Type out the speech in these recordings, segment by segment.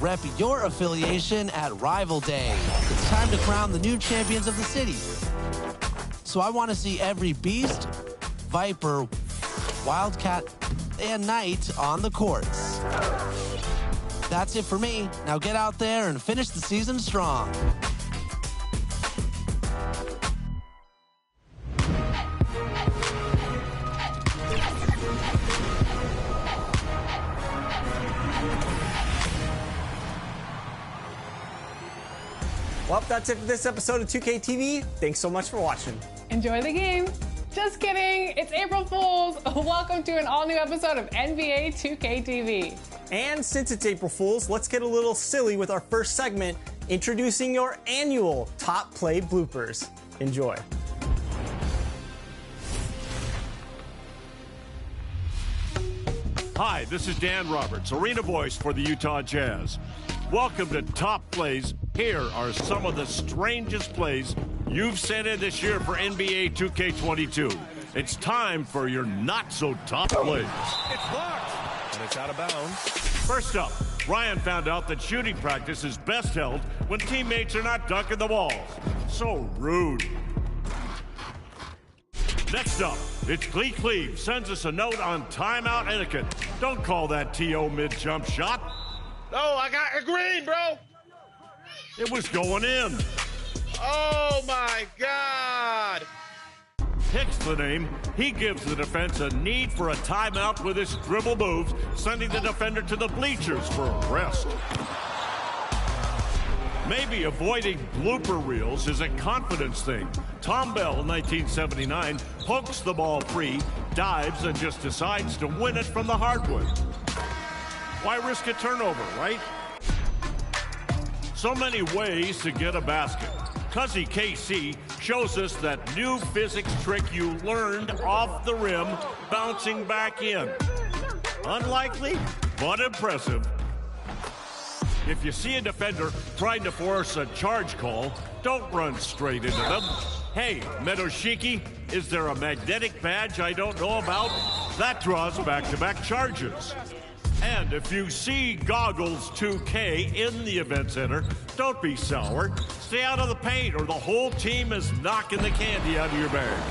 Rep your affiliation at Rival Day. It's time to crown the new champions of the city. So I want to see every Beast, Viper, Wildcat, and Knight on the courts. That's it for me. Now get out there and finish the season strong. Well, that's it for this episode of 2K TV. Thanks so much for watching. Enjoy the game. Just kidding. It's April Fools. Welcome to an all-new episode of NBA 2K TV. And since it's April Fools, let's get a little silly with our first segment, introducing your annual Top Play bloopers. Enjoy. Hi, this is Dan Roberts, arena voice for the Utah Jazz. Welcome to Top Plays. Here are some of the strangest plays you've sent in this year for NBA 2K22. It's time for your not-so-top plays. It's blocked, and it's out of bounds. First up, Ryan found out that shooting practice is best held when teammates are not dunking the balls. So rude. Next up, it's Clee Cleve sends us a note on timeout etiquette. Don't call that TO mid-jump shot. No, I got a green, bro. It was going in. Oh, my God. Hicks the name. He gives the defense a need for a timeout with his dribble moves, sending the defender to the bleachers for a rest. Maybe avoiding blooper reels is a confidence thing. Tom Bell, 1979, pokes the ball free, dives, and just decides to win it from the hardwood. Why risk a turnover, right? So many ways to get a basket. Cuzzy KC shows us that new physics trick you learned off the rim, bouncing back in. Unlikely, but impressive. If you see a defender trying to force a charge call, don't run straight into them. Hey, Medoshiki, is there a magnetic badge I don't know about? That draws back-to-back charges. And if you see Goggles 2K in the event center, don't be sour. Stay out of the paint or the whole team is knocking the candy out of your bag.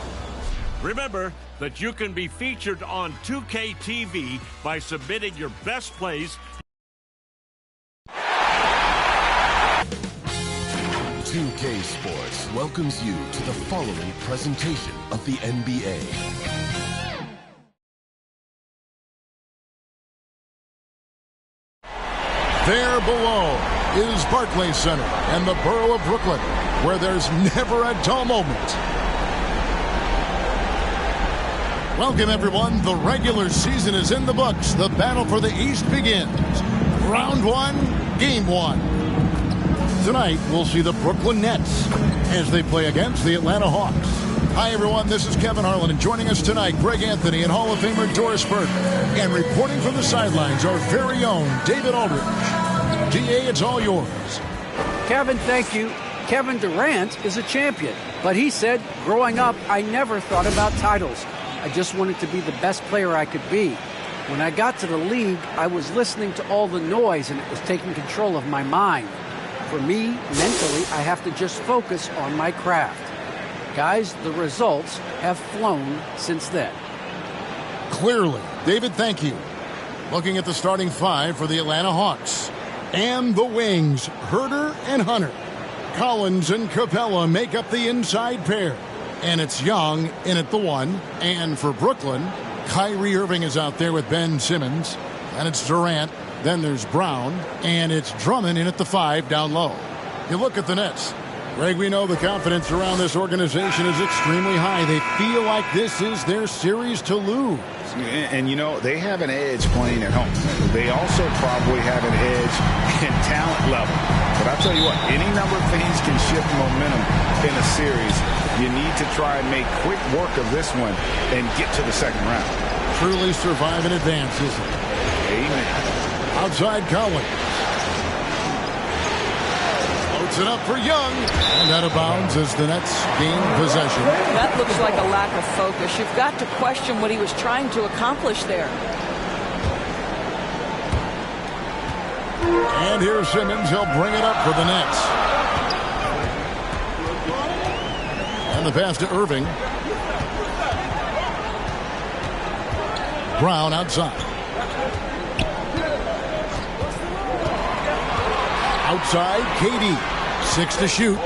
Remember that you can be featured on 2K TV by submitting your best plays. 2K Sports welcomes you to the following presentation of the NBA. There below is Barclays Center and the borough of Brooklyn, where there's never a dull moment. Welcome, everyone. The regular season is in the books. The battle for the East begins. Round one, game one. Tonight, we'll see the Brooklyn Nets as they play against the Atlanta Hawks. Hi, everyone. This is Kevin Harlan, and joining us tonight, Greg Anthony and Hall of Famer Doris Burke. And reporting from the sidelines, our very own David Aldridge. DA, it's all yours. Kevin, thank you. Kevin Durant is a champion, but he said, growing up, I never thought about titles. I just wanted to be the best player I could be. When I got to the league, I was listening to all the noise, and it was taking control of my mind. For me, mentally, I have to just focus on my craft. Guys, the results have flown since then. Clearly. David, thank you. Looking at the starting five for the Atlanta Hawks. And the wings, Herder and Hunter. Collins and Capella make up the inside pair. And it's Young in at the one. And for Brooklyn, Kyrie Irving is out there with Ben Simmons. And it's Durant. Then there's Brown. And it's Drummond in at the five down low. You look at the Nets. Greg, we know the confidence around this organization is extremely high. They feel like this is their series to lose. And, you know, they have an edge playing at home. They also probably have an edge in talent level. But I'll tell you what, any number of things can shift momentum in a series. You need to try and make quick work of this one and get to the second round. Truly survive in advance, isn't it? Amen. Outside Collins. Floats it up for Young. And out of bounds as the Nets gain possession. That looks like a lack of focus. You've got to question what he was trying to accomplish there. And here's Simmons. He'll bring it up for the Nets. And the pass to Irving. Brown outside. Outside, KD. 6 to shoot.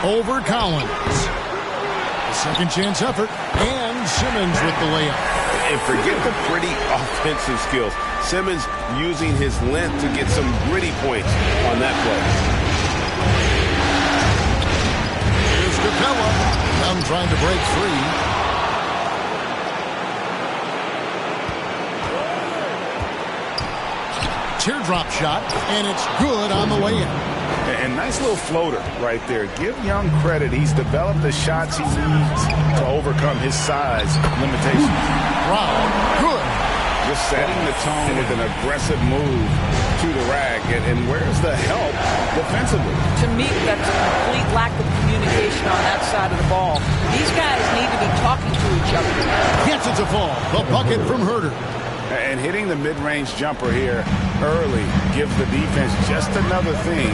Over Collins. A second chance effort. And Simmons with the layup. And forget the pretty offensive skills. Simmons using his length to get some gritty points on that play. Here's Capella. Young trying to break free. Teardrop shot, and it's good on the way in. And nice little floater right there. Give Young credit. He's developed the shots he needs to overcome his size limitations. Brown, good. Just setting the tone with an aggressive move to the rack. And where's the help defensively? To me, that's a complete lack of communication on that side of the ball. These guys need to be talking to each other. Gets it to fall. The bucket from Herter. And hitting the mid-range jumper here early gives the defense just another thing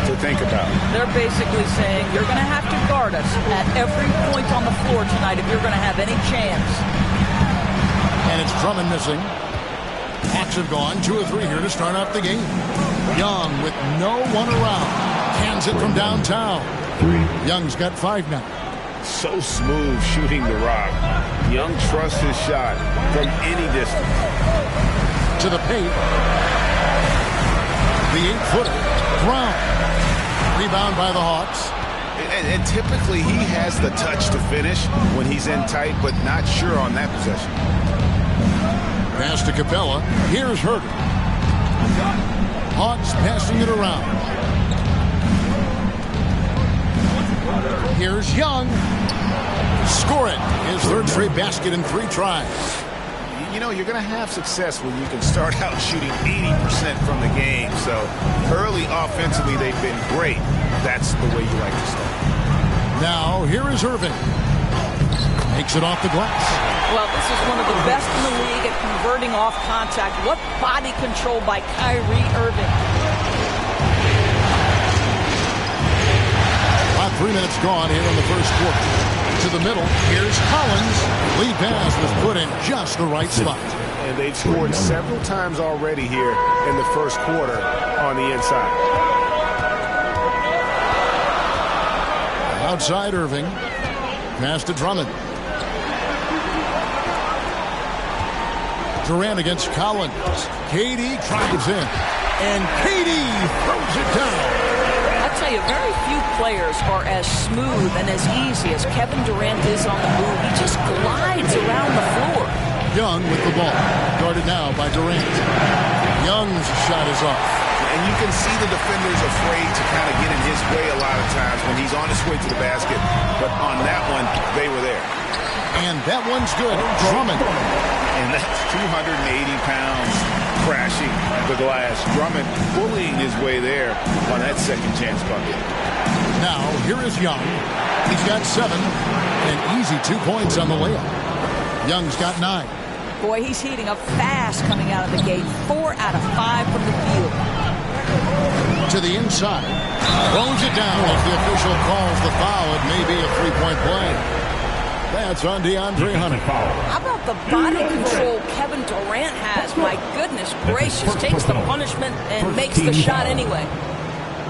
to think about. They're basically saying you're going to have to guard us at every point on the floor tonight if you're going to have any chance. And it's Drummond missing. Hawks have gone 2 or 3 here to start off the game. Young with no one around. Cans it from downtown. Young's got 5 now. So smooth shooting the rock. Young trusts his shot from any distance. To the paint. The 8-footer. Brown. Rebound by the Hawks. And typically he has the touch to finish when he's in tight, but not sure on that possession. Pass to Capella. Here's Herter. Hawks passing it around. Here's Young. Score it. His 3rd straight basket in 3 tries. You know, you're going to have success when you can start out shooting 80% from the game. So early offensively, they've been great. That's the way you like to start. Now, here is Irving. Makes it off the glass. Well, this is one of the best in the league at converting off contact. What body control by Kyrie Irving. About 3 minutes gone here in the first quarter. To the middle, here's Collins. Lead pass was put in just the right spot. And they've scored several times already here in the first quarter on the inside. Outside Irving. Pass to Drummond. Durant against Collins. KD drives in. And KD throws it down. I'll tell you, very few players are as smooth and as easy as Kevin Durant is on the move. He just glides around the floor. Young with the ball. Guarded now by Durant. Young's shot is off. And you can see the defenders afraid to kind of get in his way a lot of times when he's on his way to the basket. But on that one, they were there. And that one's good. Drummond. And that's 280 pounds crashing the glass. Drummond bullying his way there on that second chance bucket. Now, here is Young. He's got 7. An easy 2 points on the layup. Young's got 9. Boy, he's heating up fast coming out of the gate. 4 out of 5 from the field. To the inside. Throws it down as the official calls the foul. It may be a 3-point play. That's on DeAndre Hunter. How about the body control Kevin Durant has? My goodness gracious. Takes the punishment and makes the shot anyway.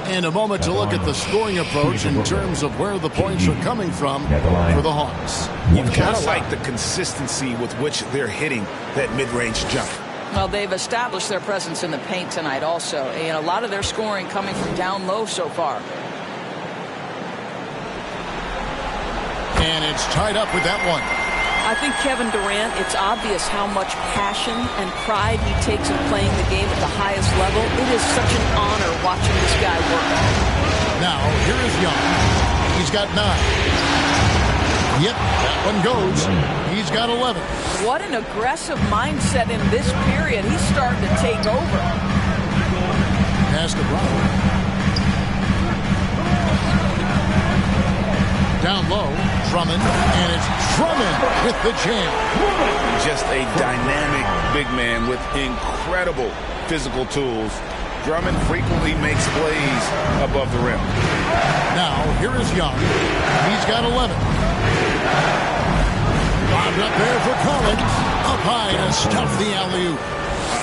And a moment to look at the scoring approach in terms of where the points are coming from for the Hawks. You've got to like the consistency with which they're hitting that mid-range jump. Well, they've established their presence in the paint tonight also. And a lot of their scoring coming from down low so far. And it's tied up with that one. I think Kevin Durant, it's obvious how much passion and pride he takes in playing the game at the highest level. It is such an honor watching this guy work. Now, here is Young. He's got 9. Yep, that one goes. He's got 11. What an aggressive mindset in this period. He's starting to take over. Pass to Brown. Down low, Drummond, and it's Drummond with the jam. Just a dynamic big man with incredible physical tools. Drummond frequently makes plays above the rim. Now, here is Young. He's got 11. Bobbed up there for Collins. Up high to stuff the alley-oop.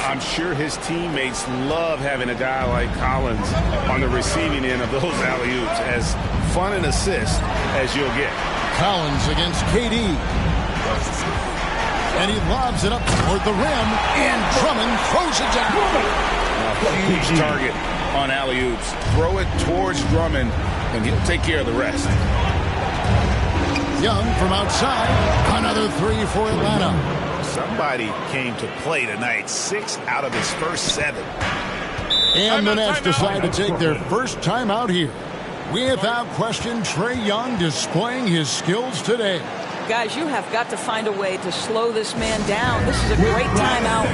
I'm sure his teammates love having a guy like Collins on the receiving end of those alley-oops. As fun an assist as you'll get. Collins against KD. And he lobs it up toward the rim, and Drummond throws it down. A huge target on alley-oops. Throw it towards Drummond, and he'll take care of the rest. Young from outside. Another three for Atlanta. Somebody came to play tonight. 6 out of his first 7. And the Nets decide to take their first time out here. Without question, Trae Young displaying his skills today. Guys, you have got to find a way to slow this man down. This is a great timeout.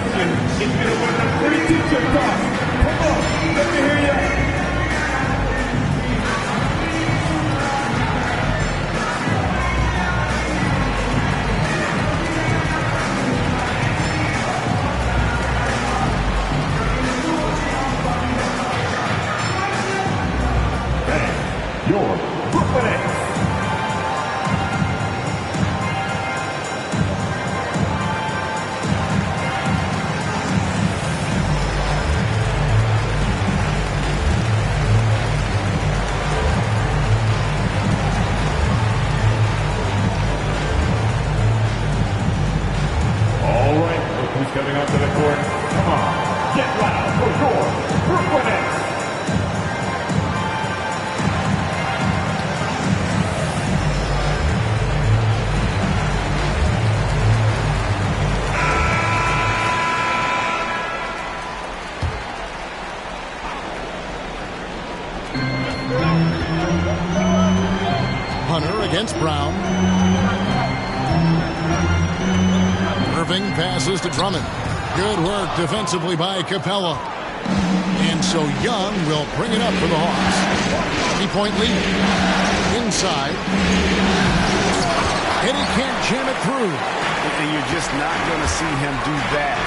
Your Brooklyn Nets. All right, look who's coming onto the court. Come on, get loud for your Brooklyn Nets. Hunter against Brown. Irving passes to Drummond. Good work defensively by Capella. And so Young will bring it up for the Hawks. 3-point lead. Inside. And he can't jam it through. And you're just not going to see him do that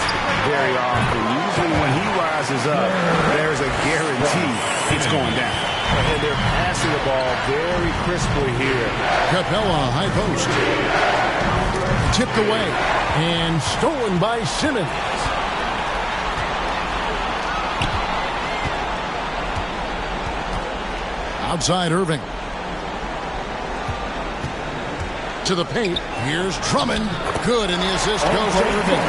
very often. Usually when he rises up, there's a guarantee it's going down. And they're passing the ball very crisply here. Capella, high post. Tipped away. And stolen by Simmons. Outside Irving. To the paint. Here's Drummond. Good, and the assist goes to Irving.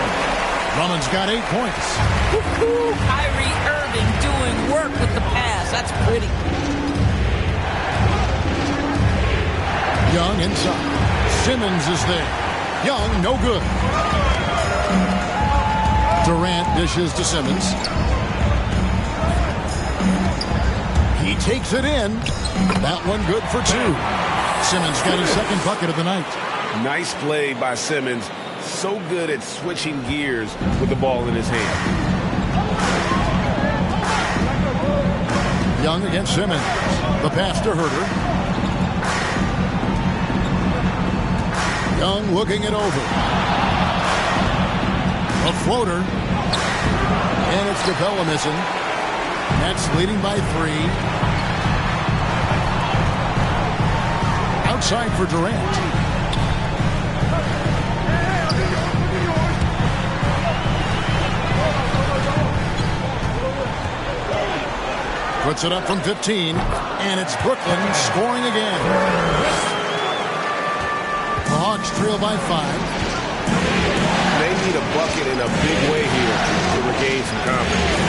Drummond's got 8 points. Kyrie Irving doing work with the pass. That's pretty. Young inside. Simmons is there. Young, no good. Durant dishes to Simmons. He takes it in. That one good for 2. Simmons got his second bucket of the night. Nice play by Simmons. So good at switching gears with the ball in his hand. Young against Simmons. The pass to Herter. Young looking it over. A floater. And it's Capella missing. Nets leading by 3. Outside for Durant. Puts it up from 15, and it's Brooklyn scoring again. The Hawks trail by 5. They need a bucket in a big way here to regain some confidence.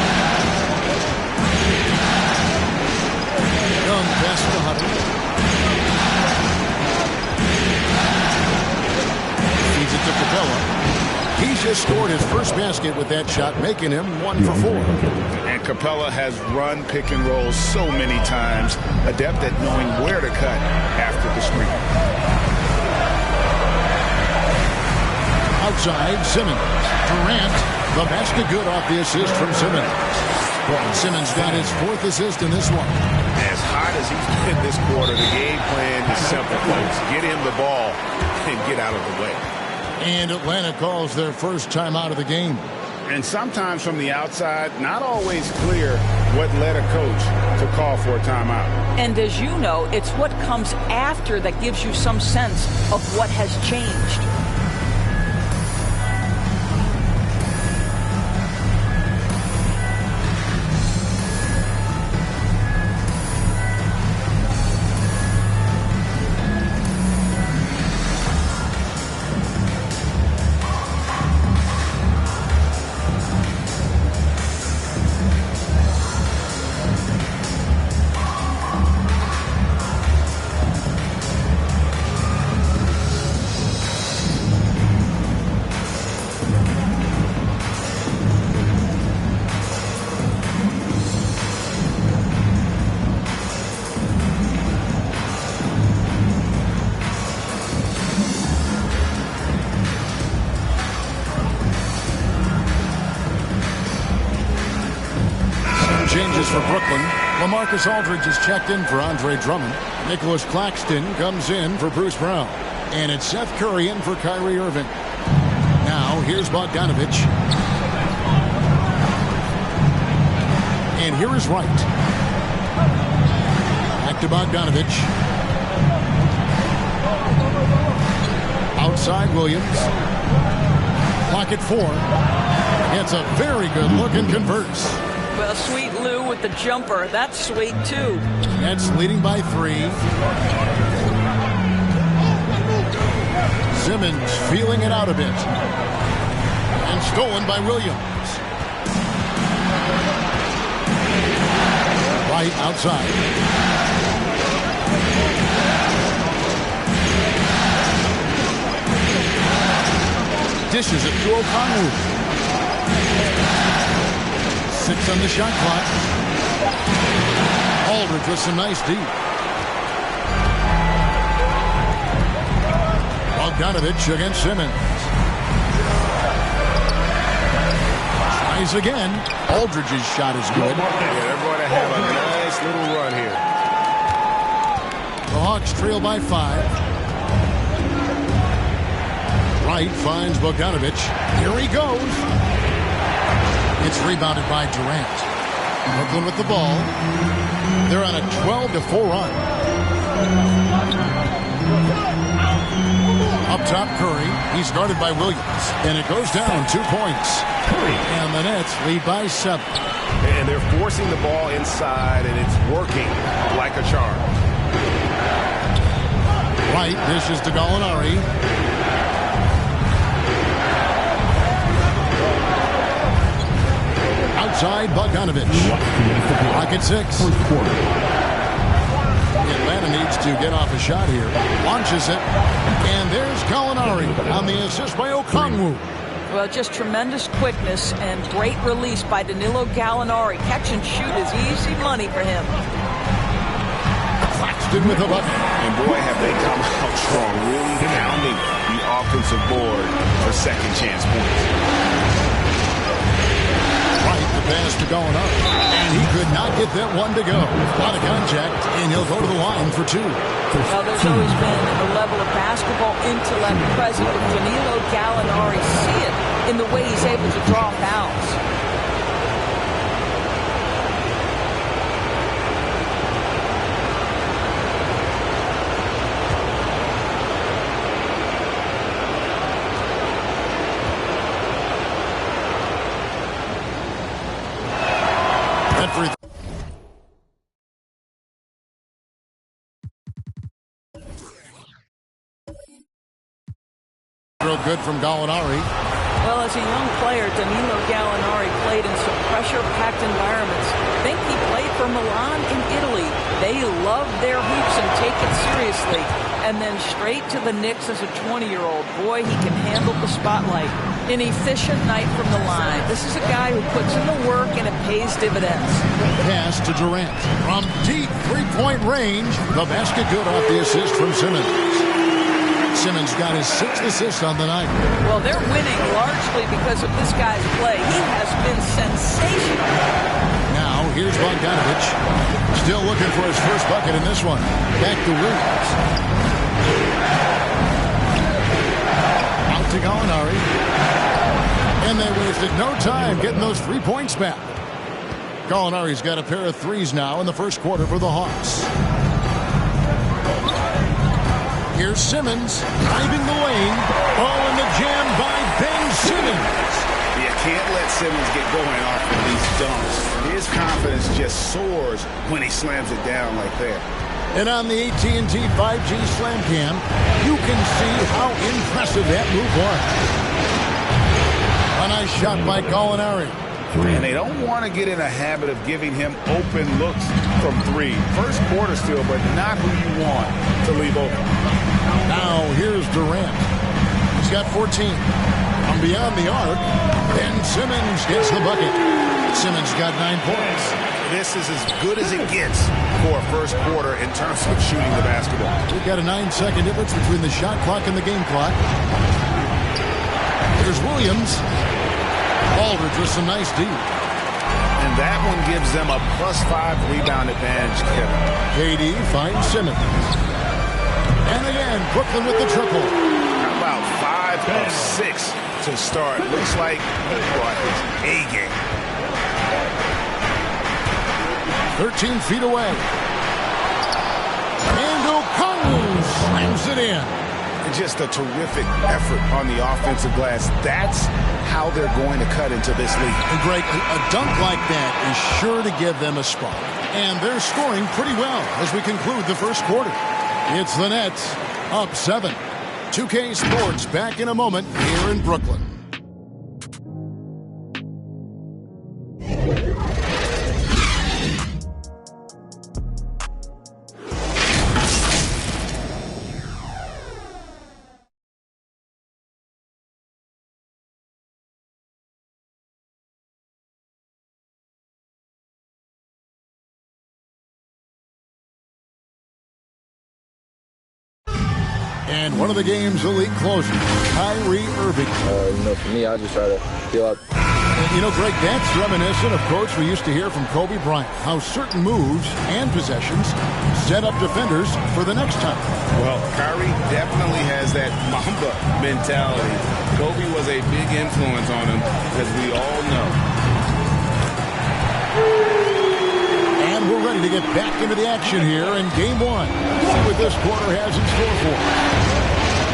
Young pass to Hunter. Feeds it to Capella. He's just scored his first basket with that shot, making him 1 for 4. And Capella has run pick and roll so many times, adept at knowing where to cut after the screen. Outside, Simmons. Durant, the basket good off the assist from Simmons. Simmons got his 4th assist in this one. As hot as he's been this quarter, the game plan is simple, folks. Get him the ball and get out of the way. And Atlanta calls their first timeout of the game. And sometimes from the outside, not always clear what led a coach to call for a timeout. And as you know, it's what comes after that gives you some sense of what has changed. Changes for Brooklyn. LaMarcus Aldridge is checked in for Andre Drummond. Nicholas Claxton comes in for Bruce Brown. And it's Seth Curry in for Kyrie Irving. Now, here's Bogdanovich. And here is Wright. Back to Bogdanovich. Outside Williams. Clock at 4. It's a very good look and converts. Well, Sweet Lou with the jumper. That's sweet, too. Nets leading by 3. Simmons feeling it out a bit. And stolen by Williams. Right outside. Dishes it to O'Connell. 6 on the shot clock. Aldridge with some nice deep. Bogdanovich against Simmons. Tries again. Aldridge's shot is good. Yeah, they're going to have a nice little run here. The Hawks trail by 5. Wright finds Bogdanovich. Here he goes. It's rebounded by Durant. Brooklyn with the ball. They're on a 12-4 run. Up top, Curry. He's guarded by Williams. And it goes down 2 points. And the Nets lead by 7. And they're forcing the ball inside, and it's working like a charm. Wright dishes to Gallinari. Outside Bogdanovich. Rocket 6. Atlanta needs to get off a shot here. Launches it. And there's Gallinari on the assist by Okongwu. Well, just tremendous quickness and great release by Danilo Gallinari. Catch and shoot is easy money for him. Claxton with a bucket. And boy, have they come out strong, really pounding the offensive board for second chance points. Pass to Gallinari. And he could not get that one to go. A lot of contact, and he'll go to the line for 2. Well, there's always been a level of basketball intellect present with Danilo Gallinari. See it in the way he's able to draw fouls. Real good from Gallinari. Well, as a young player, Danilo Gallinari played in some pressure-packed environments. I think he played for Milan in Italy. They love their hoops and take it seriously. And then straight to the Knicks as a 20-year-old. Boy, he can handle the spotlight. An efficient night from the line. This is a guy who puts in the work and it pays dividends. Pass to Durant. From deep three-point range, the basket good off the assist from Simmons. Simmons got his 6th assist on the night. Well, they're winning largely because of this guy's play. He has been sensational. Now, here's Bogdanovich. Still looking for his first bucket in this one. Back to Williams. Out to Gallinari. And they wasted no time getting those 3 points back. Gallinari's got a pair of threes now in the first quarter for the Hawks. Here's Simmons driving the lane. Oh, and the jam by Ben Simmons. You can't let Simmons get going off of these dunks. His confidence just soars when he slams it down like that. And on the AT&T 5G Slam Cam, you can see how impressive that move was. A nice shot by Gallinari. And they don't want to get in a habit of giving him open looks from three. First quarter still, but not who you want to leave open. Now here's Durant. He's got 14. From beyond the arc, Ben Simmons gets the bucket. Simmons got 9 points. This is as good as it gets for a first quarter in terms of shooting the basketball. We've got a 9-second difference between the shot clock and the game clock. There's Williams. Aldridge with some nice D. And that one gives them a +5 rebound advantage, Kevin. KD finds Simmons. And again, Brooklyn with the triple. How about 5 of 6 to start? Looks like he brought his A game. 13 feet away. And O'Connell slams it in. Just a terrific effort on the offensive glass. That's how they're going to cut into this league. And Greg, a dunk like that is sure to give them a spark. And they're scoring pretty well as we conclude the first quarter. It's the Nets up 7. 2K Sports back in a moment here in Brooklyn. And one of the game's elite closers, Kyrie Irving. For me, I just try to feel out. Greg, that's reminiscent of quotes we used to hear from Kobe Bryant, how certain moves and possessions set up defenders for the next time. Well, Kyrie definitely has that Mamba mentality. Kobe was a big influence on him, as we all know. And we're ready to get back into the action here in Game 1. See what this quarter has in store for us.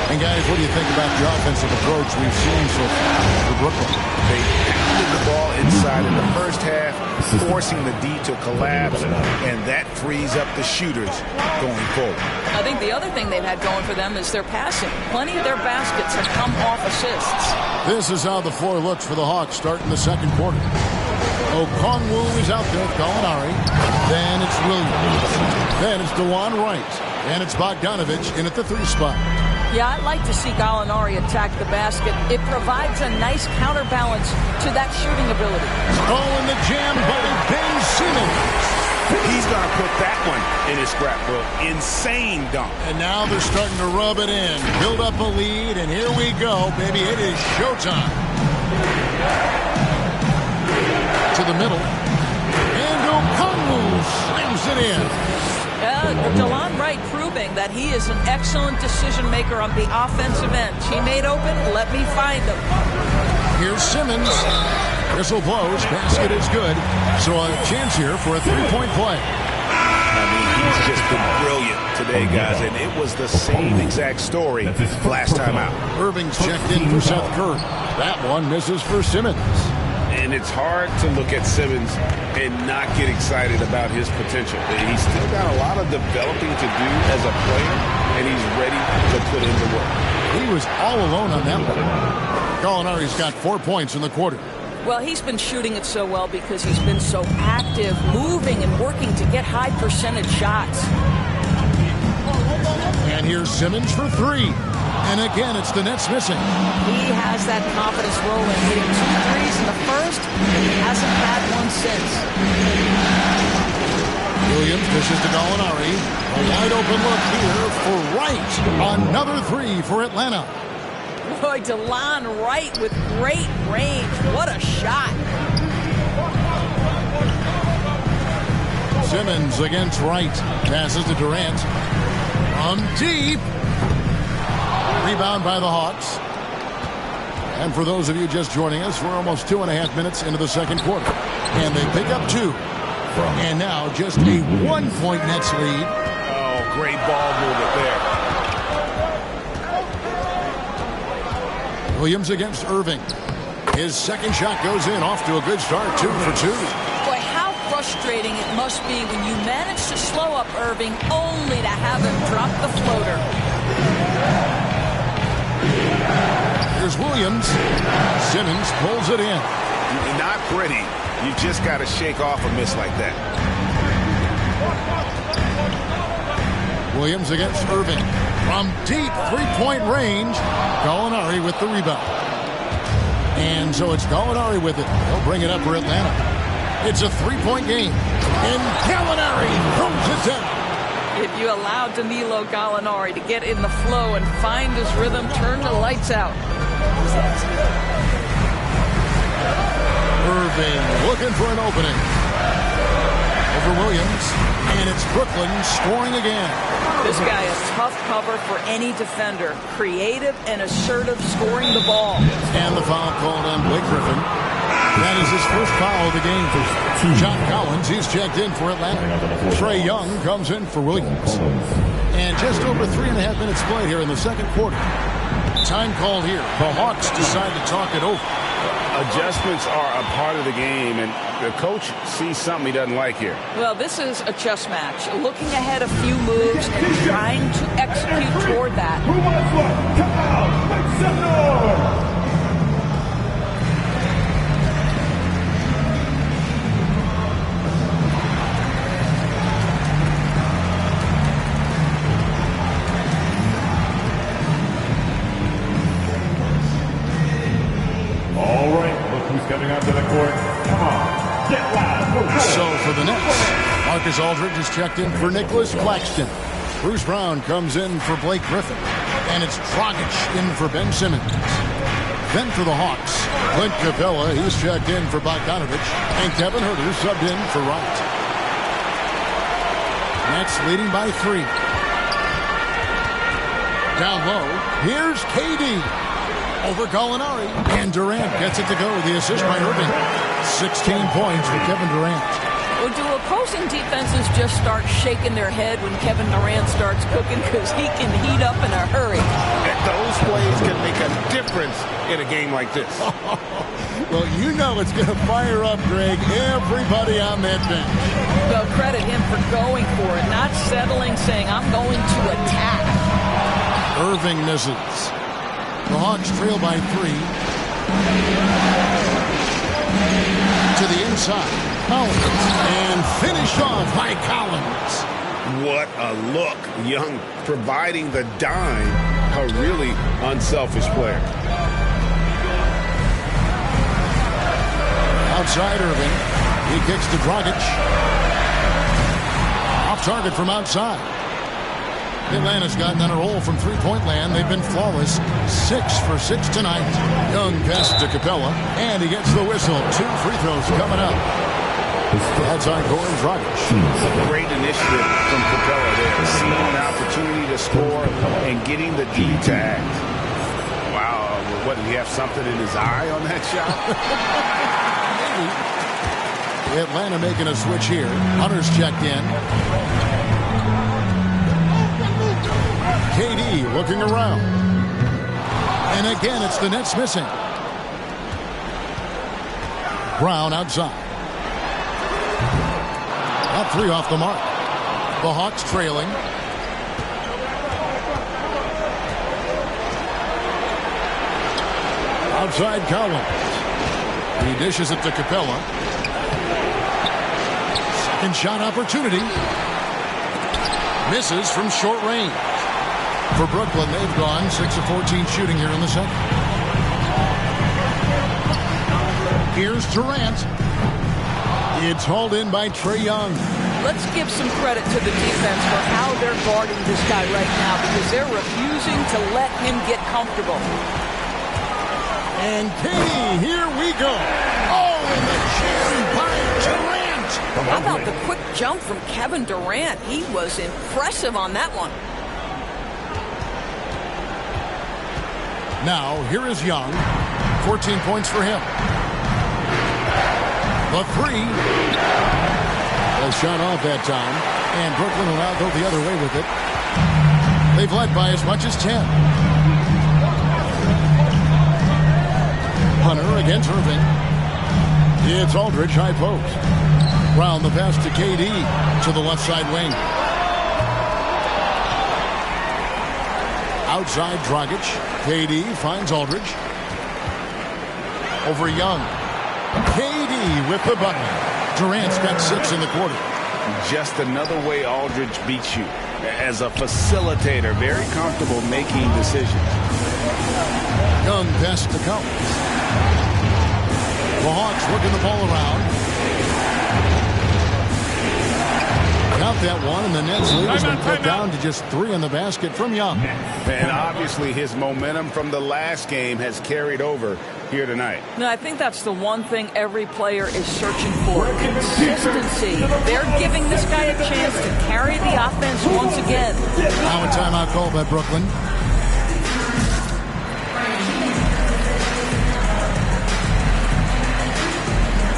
And guys, what do you think about the offensive approach we've seen so far for Brooklyn? They pounded the ball inside in the first half, forcing the D to collapse, and that frees up the shooters going forward. I think the other thing they've had going for them is their passing. Plenty of their baskets have come off assists. This is how the floor looks for the Hawks starting the second quarter. Okongwu is out there with Gallinari. Then it's Williams. Then it's DeJuan Wright. And it's Bogdanovich in at the 3 spot. Yeah, I'd like to see Gallinari attack the basket. It provides a nice counterbalance to that shooting ability. Oh, and the jam by Ben Simmons. He's going to put that one in his scrapbook. Insane dunk. And now they're starting to rub it in. Build up a lead, and here we go, baby. It is showtime. To the middle. And Okongwu slams it in. DeJuan Wright proving that he is an excellent decision maker on the offensive end. He made open, let me find him. Here's Simmons. Whistle blows, basket is good. So a chance here for a 3-point play. I mean, he's just been brilliant today, guys, and it was the same exact story last time out. Irving's checked in for Seth Curry. That one misses for Simmons. And it's hard to look at Simmons and not get excited about his potential. He's still got a lot of developing to do as a player, and he's ready to put in the work. He was all alone on that one. Gallinari's got 4 points in the quarter. Well, he's been shooting it so well because he's been so active, moving and working to get high percentage shots. And here's Simmons for 3. And again, it's the Nets missing. He has that confidence rolling, hitting 2 threes in the first, and he hasn't had one since. Williams dishes to Gallinari. A wide open look here for Wright. Another 3 for Atlanta. Boy, DeJuan Wright with great range. What a shot. Simmons against Wright. Passes to Durant. From deep. Rebound by the Hawks. And for those of you just joining us, we're almost 2.5 minutes into the second quarter. And they pick up 2. And now just a 1-point Nets lead. Oh, great ball movement there. Williams against Irving. His second shot goes in. Off to a good start. 2 for 2. Boy, how frustrating it must be when you manage to slow up Irving only to have him drop the floater. Here's Williams. Simmons pulls it in. Not pretty. You just got to shake off a miss like that. Williams against Irving. From deep 3-point range. Gallinari with the rebound. And so it's Gallinari with it. He'll bring it up for Atlanta. It's a 3-point game. And Gallinari throws it down. If you allow Danilo Gallinari to get in the flow and find his rhythm, turn the lights out. Irving looking for an opening. Over Williams. And it's Brooklyn scoring again. This guy is tough cover for any defender. Creative and assertive scoring the ball. And the foul called on Blake Griffin. That is his first foul of the game for John Collins. He's checked in for Atlanta. Trae Young comes in for Williams. And just over 3.5 minutes played here in the second quarter. Time called here. The Hawks decide to talk it over. Adjustments are a part of the game, and the coach sees something he doesn't like here. Well, this is a chess match. Looking ahead a few moves and trying to execute toward that. Who wants one? Come out! Make some noise! Coming out to the court. Come on, get loud. So for the Nets, Marcus Aldridge is checked in for Nicholas Claxton. Bruce Brown comes in for Blake Griffin. And it's Dragic in for Ben Simmons. Then for the Hawks, Clint Capella, he's checked in for Bogdanovich. And Kevin Huerter subbed in for Wright. Nets leading by 3. Down low, here's KD. Over Gallinari. And Durant gets it to go. The assist by Irving. 16 points for Kevin Durant. Well, do opposing defenses just start shaking their head when Kevin Durant starts cooking? Because he can heat up in a hurry. Those plays can make a difference in a game like this. Well, you know it's going to fire up, Greg, everybody on that bench. Well, credit him for going for it, not settling, saying, I'm going to attack. Irving misses. The Hawks trail by 3. To the inside. Collins. And finished off by Collins. What a look. Young providing the dime. A really unselfish player. Outside Irving. He kicks to Dragic. Off target from outside. Atlanta's gotten on a roll from 3-point land. They've been flawless. 6 for 6 tonight. Young passes to Capella, and he gets the whistle. 2 free throws coming up. That's on Goran Dragic. Great initiative from Capella there. Seeing an opportunity to score and getting the D tag. Wow. What, did he have something in his eye on that shot? Atlanta making a switch here. Hunter's checked in. KD looking around. And again, it's the Nets missing. Brown outside. Not 3 off the mark. The Hawks trailing. Outside Collins. He dishes it to Capella. Second shot opportunity. Misses from short range. For Brooklyn, they've gone 6 of 14 shooting here in the second. Here's Durant. It's hauled in by Trae Young. Let's give some credit to the defense for how they're guarding this guy right now because they're refusing to let him get comfortable. And KD, here we go. Oh, and the jam by Durant. How about the quick jump from Kevin Durant? He was impressive on that one. Now, here is Young. 14 points for him. The three. Well, shot off that time. And Brooklyn will now go the other way with it. They've led by as much as 10. Hunter against Irving. It's Aldridge, high post. Round the pass to KD to the left side wing. Outside Dragic. KD finds Aldridge. Over Young. KD with the bucket. Durant's got 6 in the quarter. Just another way Aldridge beats you. As a facilitator, very comfortable making decisions. Young pass to Collins. The Hawks working the ball around. Count that one, and the Nets lead has been cut down to just 3 in the basket from Young. And obviously his momentum from the last game has carried over here tonight. No, I think that's the one thing every player is searching for. Consistency. They're giving this guy a chance to carry the offense once again. Now a timeout call by Brooklyn.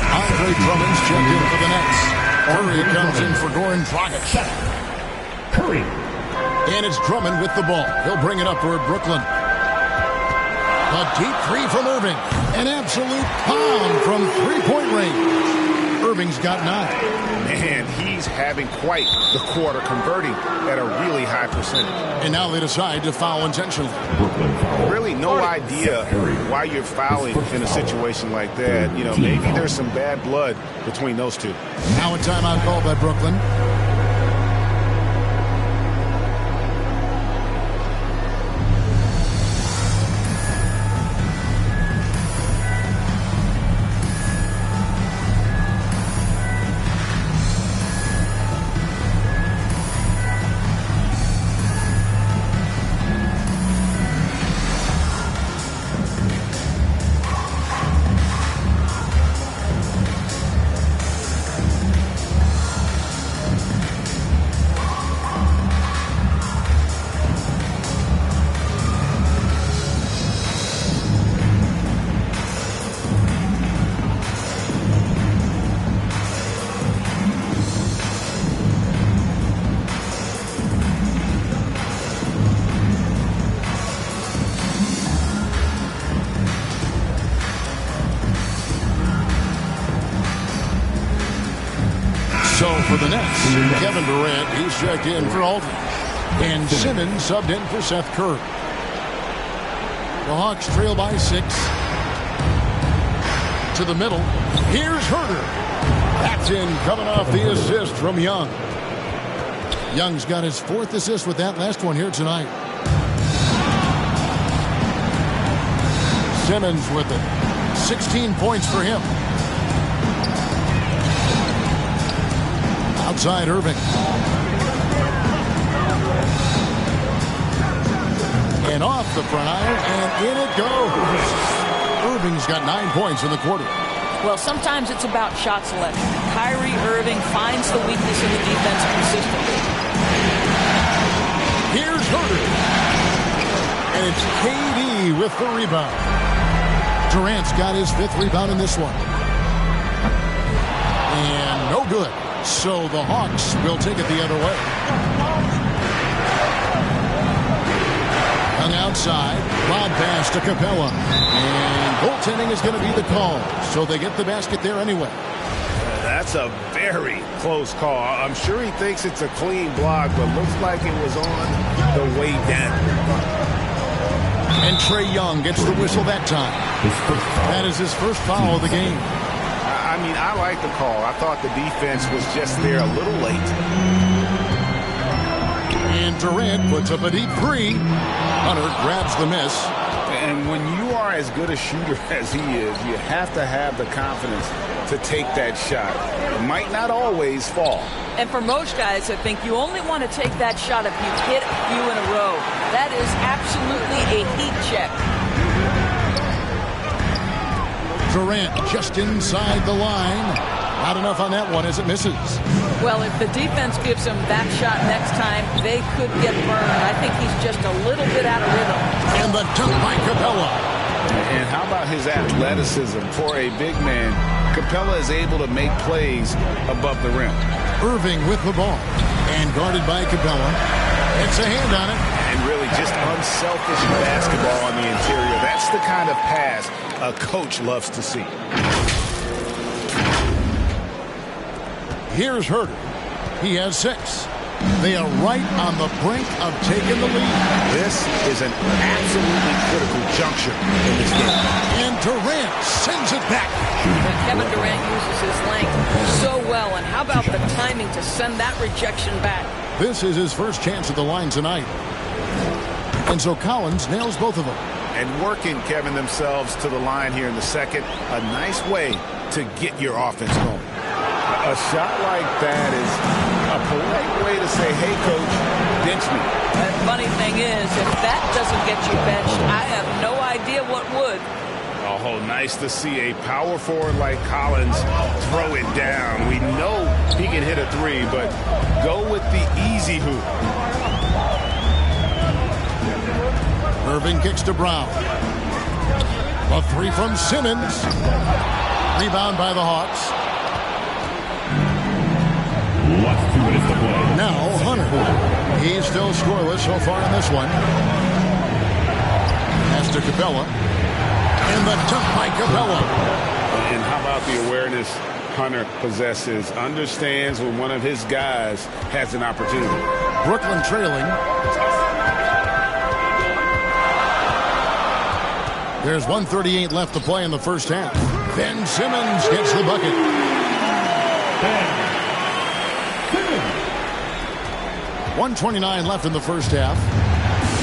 Andre Drummond's checked in for the Nets. Curry comes in for Goran Dragic. Curry. And it's Drummond with the ball. He'll bring it up toward Brooklyn. A deep three from Irving. An absolute pound from three-point range. Irving's got 9. And he's having quite the quarter, converting at a really high percentage. And now they decide to foul intentionally. Really no idea why you're fouling in a situation like that. You know, maybe there's some bad blood between those two. Now a timeout call by Brooklyn. So for the Nets, Kevin Durant, he's checked in for Aldridge. And Simmons subbed in for Seth Curry. The Hawks trail by 6. To the middle. Here's Herter. That's in, coming off the assist from Young. Young's got his 4th assist with that last one here tonight. Simmons with it. 16 points for him. Outside Irving. And off the front iron, and in it goes. Irving's got 9 points in the quarter. Well, sometimes it's about shot selection. Kyrie Irving finds the weakness in the defense consistently. Here's Herter. And it's KD with the rebound. Durant's got his 5th rebound in this one. And no good. So the Hawks will take it the other way. On the outside, lob pass to Capella. And goaltending is going to be the call. So they get the basket there anyway. That's a very close call. I'm sure he thinks it's a clean block, but looks like it was on the way down. And Trae Young gets the whistle that time. That is his first foul of the game. I mean, I like the call. I thought the defense was just there a little late. And Durant puts up a deep 3. Hunter grabs the miss. And when you are as good a shooter as he is, you have to have the confidence to take that shot. It might not always fall. And for most guys, I think you only want to take that shot if you've hit a few in a row. That is absolutely a heat check. Durant just inside the line. Not enough on that one as it misses. Well, if the defense gives him that shot next time, they could get burned. I think he's just a little bit out of rhythm. And the dunk by Capella. And how about his athleticism? For a big man, Capella is able to make plays above the rim. Irving with the ball. And guarded by Capella. It's a hand on it. And really just unselfish basketball on the interior. That's the kind of pass a coach loves to see. Here's Huerter. He has 6. They are right on the brink of taking the lead. This is an absolutely critical juncture in this game. And Durant sends it back. Kevin Durant uses his length so well. And how about the timing to send that rejection back? This is his first chance at the line tonight. And so Collins nails both of them. And working, Kevin, themselves to the line here in the second. A nice way to get your offense going. A shot like that is a polite way to say, hey, coach, bench me. And funny thing is, if that doesn't get you benched, I have no idea what would. Oh, nice to see a power forward like Collins throw it down. We know he can hit a 3, but go with the easy hoop. Irving kicks to Brown. A 3 from Simmons. Rebound by the Hawks. Last 2 minutes to play. Now Hunter. He's still scoreless so far in this one. Pass to Capella. And the dunk by Capella. And how about the awareness Hunter possesses? Understands when one of his guys has an opportunity. Brooklyn trailing. There's 1:38 left to play in the first half. Ben Simmons gets the bucket. 1:29 left in the first half.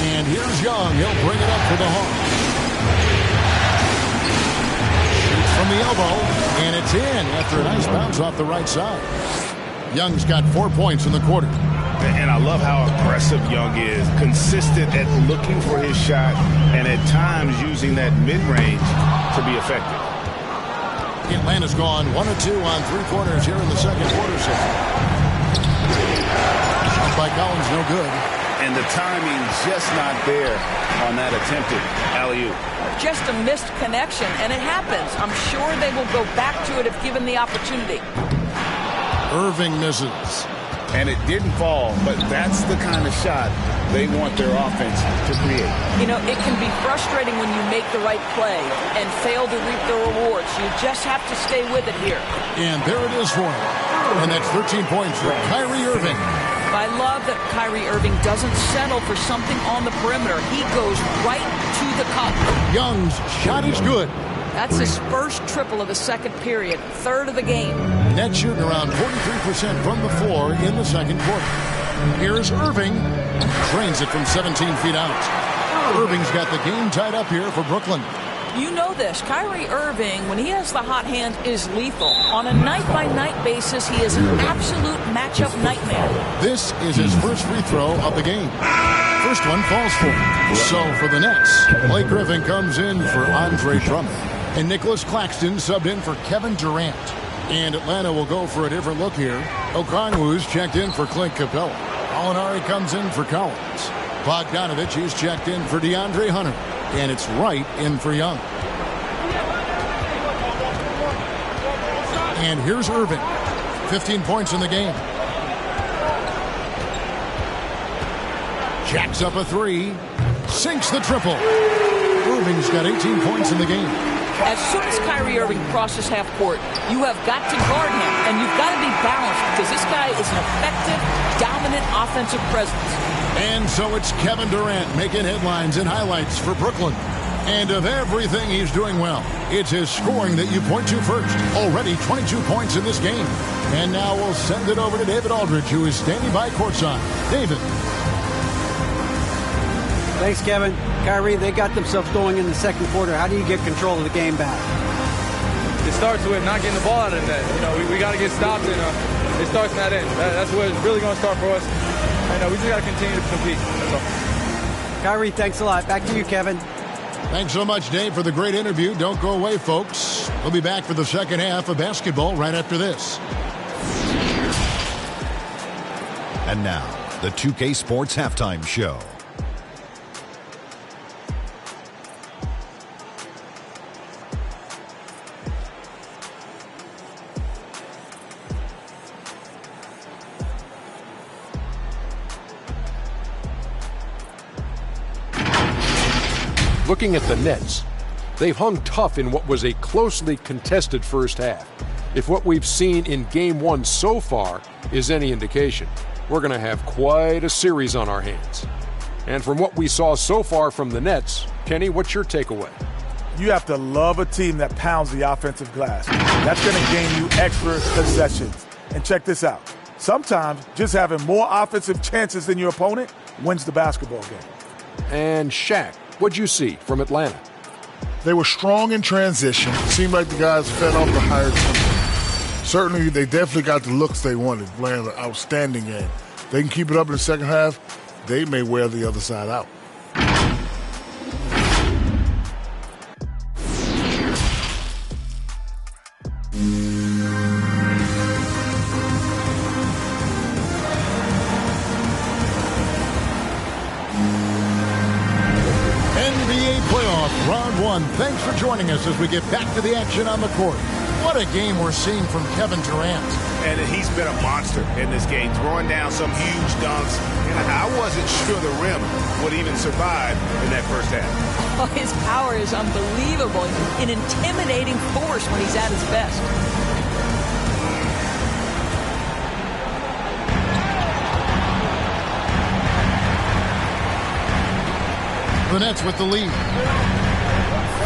And here's Young. He'll bring it up for the Hawks. Shoots from the elbow. And it's in after a nice bounce off the right side. Young's got 4 points in the quarter. And I love how aggressive Young is. Consistent at looking for his shot. And at times using that mid-range to be effective. Atlanta's gone 1 of 2 on 3 quarters here in the second quarter. Shot by Collins, no good. And the timing just not there on that attempted alley-oop. Just a missed connection, and it happens. I'm sure they will go back to it if given the opportunity. Irving misses. And it didn't fall, but that's the kind of shot they want their offense to create. You know, it can be frustrating when you make the right play and fail to reap the rewards. You just have to stay with it here. And there it is for him. And that's 13 points for Kyrie Irving. I love that Kyrie Irving doesn't settle for something on the perimeter. He goes right to the cup. Young's shot is good. That's his first triple of the second period, third of the game. Net shooting around 43% from the floor in the second quarter. Here's Irving. Drains it from 17 feet out. Irving's got the game tied up here for Brooklyn. You know this. Kyrie Irving, when he has the hot hand, is lethal. On a night-by-night basis, he is an absolute matchup nightmare. This is his first free throw of the game. First one falls for him. So for the Nets, Blake Griffin comes in for Andre Drummond. And Nicholas Claxton subbed in for Kevin Durant. And Atlanta will go for a different look here. Okongwu's checked in for Clint Capella. Gallinari comes in for Collins. Bogdanovich is checked in for DeAndre Hunter. And it's Wright in for Young. And here's Irving. 15 points in the game. Jacks up a 3. Sinks the triple. Irving's got 18 points in the game. As soon as Kyrie Irving crosses half court, you have got to guard him, and you've got to be balanced because this guy is an effective, dominant offensive presence. And so it's Kevin Durant making headlines and highlights for Brooklyn. And of everything he's doing well, it's his scoring that you point to first. Already 22 points in this game. And now we'll send it over to David Aldridge, who is standing by courtside. David. Thanks, Kevin. Kyrie, they got themselves going in the second quarter. How do you get control of the game back? It starts with not getting the ball out of the net. You know, we got to get stopped, and it starts in that end. That's where it's really going to start for us. And we just got to continue to compete. That's all. Kyrie, thanks a lot. Back to you, Kevin. Thanks so much, Dave, for the great interview. Don't go away, folks. We'll be back for the second half of basketball right after this. And now, the 2K Sports Halftime Show. Looking at the Nets, they've hung tough in what was a closely contested first half. If what we've seen in Game 1 so far is any indication, we're going to have quite a series on our hands. And from what we saw so far from the Nets, Kenny, what's your takeaway? You have to love a team that pounds the offensive glass. That's going to gain you extra possessions. And check this out. Sometimes just having more offensive chances than your opponent wins the basketball game. And Shaq, what'd you see from Atlanta? They were strong in transition. It seemed like the guys fed off the higher tempo. Certainly, they definitely got the looks they wanted, playing an outstanding game. They can keep it up in the second half, they may wear the other side out. Round one. Thanks for joining us as we get back to the action on the court. What a game we're seeing from Kevin Durant. And he's been a monster in this game, throwing down some huge dunks. And I wasn't sure the rim would even survive in that first half. Oh, his power is unbelievable. An intimidating force when he's at his best. The Nets with the lead.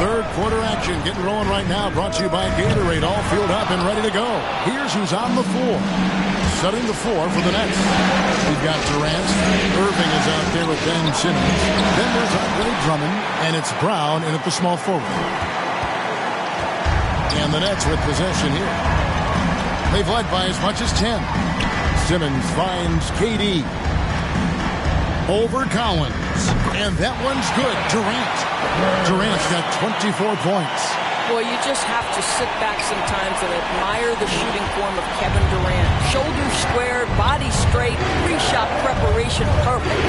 Third quarter action getting rolling right now. Brought to you by Gatorade. All fueled up and ready to go. Here's who's on the floor. Setting the floor for the Nets. We've got Durant. Irving is out there with Ben Simmons. Then there's Andre Drummond. And it's Brown in at the small forward. And the Nets with possession here. They've led by as much as 10. Simmons finds KD. Over Collins. And that one's good. Durant's got 24 points. Boy, you just have to sit back sometimes and admire the shooting form of Kevin Durant. Shoulders squared, body straight, pre-shot preparation perfect.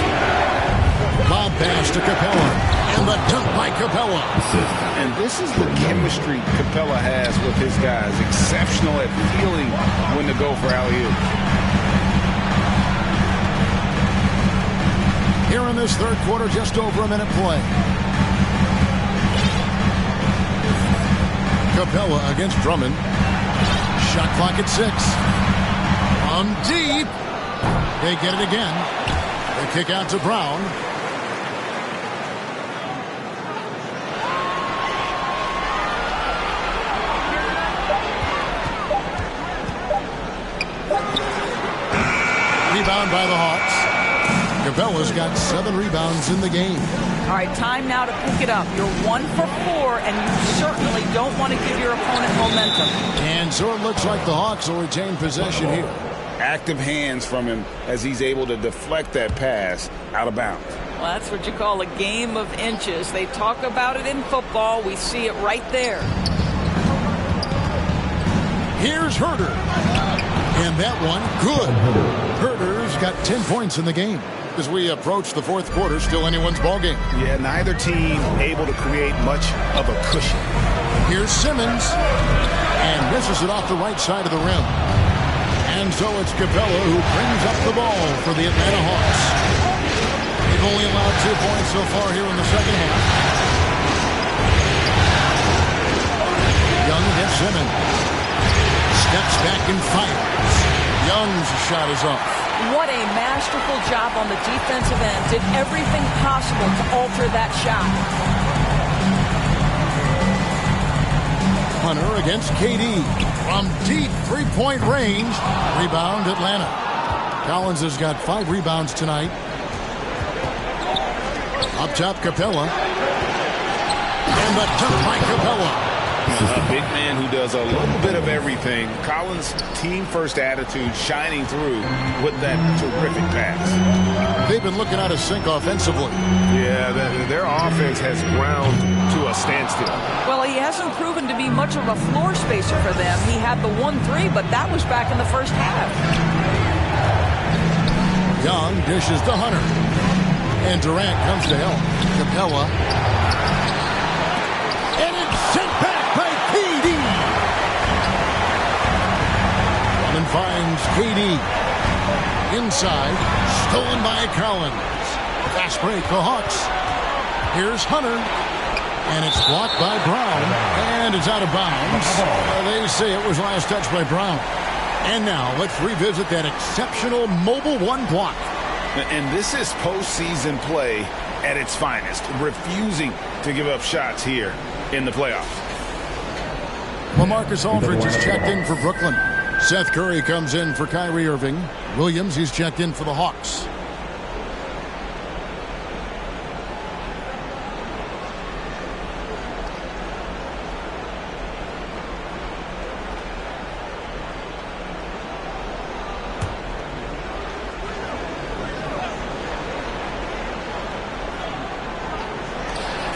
Lob pass to Capella. And the dunk by Capella. And this is the chemistry Capella has with his guys. Exceptional at feeling when to go for alley-oop. Here in this third quarter, just over a minute play. Capella against Drummond. Shot clock at 6. From deep. They get it again. They kick out to Brown. Rebound by the Hawks. Capella's got 7 rebounds in the game. All right, time now to pick it up. You're 1 for 4, and you certainly don't want to give your opponent momentum. And so it looks like the Hawks will retain possession here. Active hands from him as he's able to deflect that pass out of bounds. Well, that's what you call a game of inches. They talk about it in football. We see it right there. Here's Herder. And that one, good. Herder's got 10 points in the game. As we approach the fourth quarter, still anyone's ballgame. Yeah, neither team able to create much of a cushion. Here's Simmons. And misses it off the right side of the rim. And so it's Capella who brings up the ball for the Atlanta Hawks. They've only allowed 2 points so far here in the second half. Young against Simmons. Steps back and fires. Young's shot is off. What a masterful job on the defensive end. Did everything possible to alter that shot. Hunter against KD. From deep three-point range. Rebound Atlanta. Collins has got 5 rebounds tonight. Up top, Capella. And the dunk by Capella. A big man who does a little bit of everything. Collins' team-first attitude shining through with that terrific pass. They've been looking out of sync offensively. Yeah, their offense has ground to a standstill. Well, he hasn't proven to be much of a floor spacer for them. He had the 1-3, but that was back in the first half. Young dishes to Hunter. And Durant comes to help. Capella. And it's sent back by KD. And finds KD. Inside. Stolen by Collins. Fast break, the Hawks. Here's Hunter. And it's blocked by Brown. And it's out of bounds. They say it was last touched by Brown. And now let's revisit that exceptional Mobile One block. And this is postseason play at its finest, refusing to give up shots here in the playoffs. LaMarcus Aldridge is checked in for Brooklyn. Seth Curry comes in for Kyrie Irving. Williams, he's checked in for the Hawks.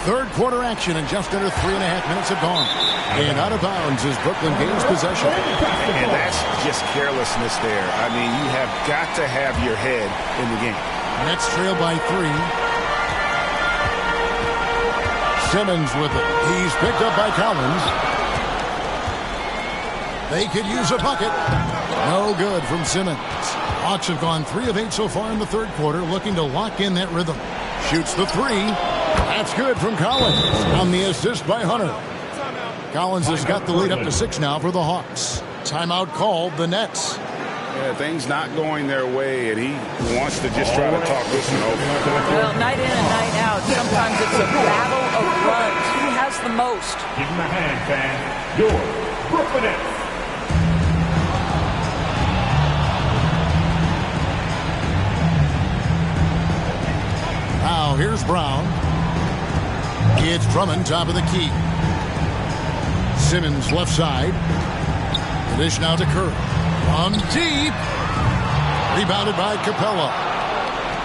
Third quarter action, and just under 3.5 minutes have gone. And out of bounds as Brooklyn gains possession. And that's just carelessness there. I mean, you have got to have your head in the game. Nets trail by 3. Simmons with it. He's picked up by Collins. They could use a bucket. No good from Simmons. Hawks have gone 3 of 8 so far in the third quarter, looking to lock in that rhythm. Shoots the 3. That's good from Collins on the assist by Hunter. Collins has got the lead up to 6 now for the Hawks. Timeout called, the Nets. Yeah, things not going their way, and he wants to just try to talk this one over. Well, night in and night out, sometimes it's a battle of runs. Who has the most? Give him a hand, fans. Your Brooklyn Nets. Now here's Brown. It's Drummond, top of the key. Simmons left side. The dish now to Curry. On deep. Rebounded by Capella.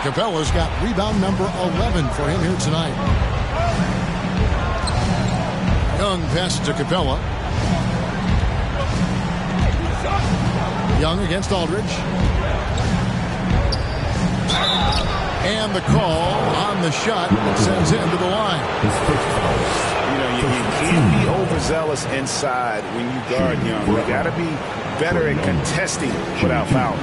Capella's got rebound number 11 for him here tonight. Young passes to Capella. Young against Aldridge. And the call on the shot that sends him to the line. You know, you can't be overzealous inside when you guard Young. You got to be better at contesting without fouling.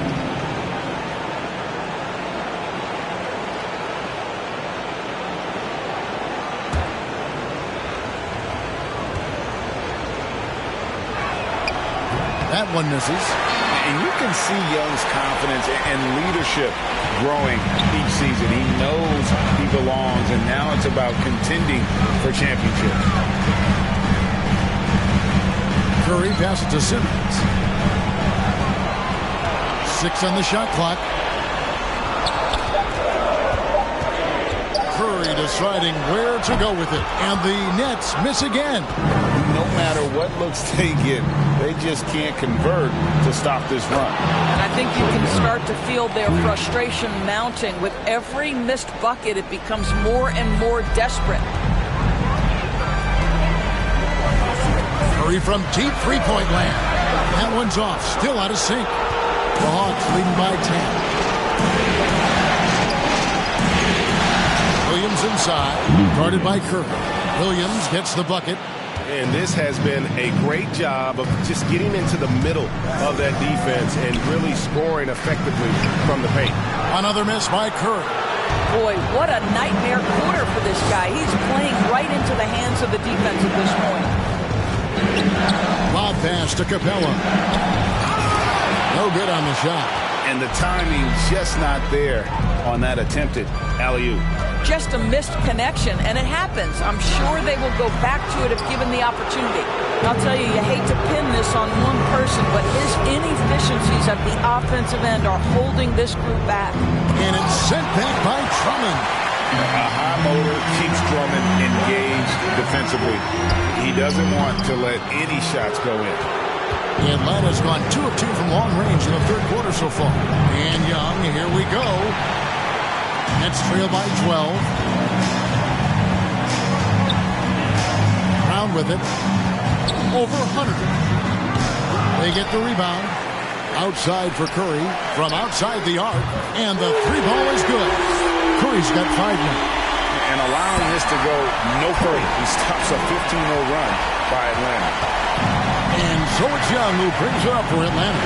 That one misses. And you can see Young's confidence and leadership growing each season. He knows he belongs, and now it's about contending for championships. Curry passes to Simmons. 6 on the shot clock. Curry deciding where to go with it, and the Nets miss again. No matter what looks they get, they just can't convert to stop this run. And I think you can start to feel their frustration mounting. With every missed bucket, it becomes more and more desperate. Curry from deep three-point land. That one's off, still out of sync. The Hawks leading by 10. Williams inside, guarded by Curry. Williams gets the bucket. And this has been a great job of just getting into the middle of that defense and really scoring effectively from the paint. Another miss by Curry. Boy, what a nightmare quarter for this guy. He's playing right into the hands of the defense at this point. Lob pass to Capella. No good on the shot. And the timing just not there on that attempted alley-oop. Just a missed connection, and it happens. I'm sure they will go back to it if given the opportunity. And I'll tell you, you hate to pin this on one person, but his inefficiencies at the offensive end are holding this group back. And it's sent back by Drummond. A high motor keeps Drummond engaged defensively. He doesn't want to let any shots go in. Atlanta's gone 2 of 2 from long range in the third quarter so far. And Young, here we go. Nets trail by 12. Brown with it. Over 100. They get the rebound. Outside for Curry. From outside the arc. And the three ball is good. Curry's got 5 now. And allowing this to go no further. He stops a 15-0 run by Atlanta. And so it's Young who brings it up for Atlanta.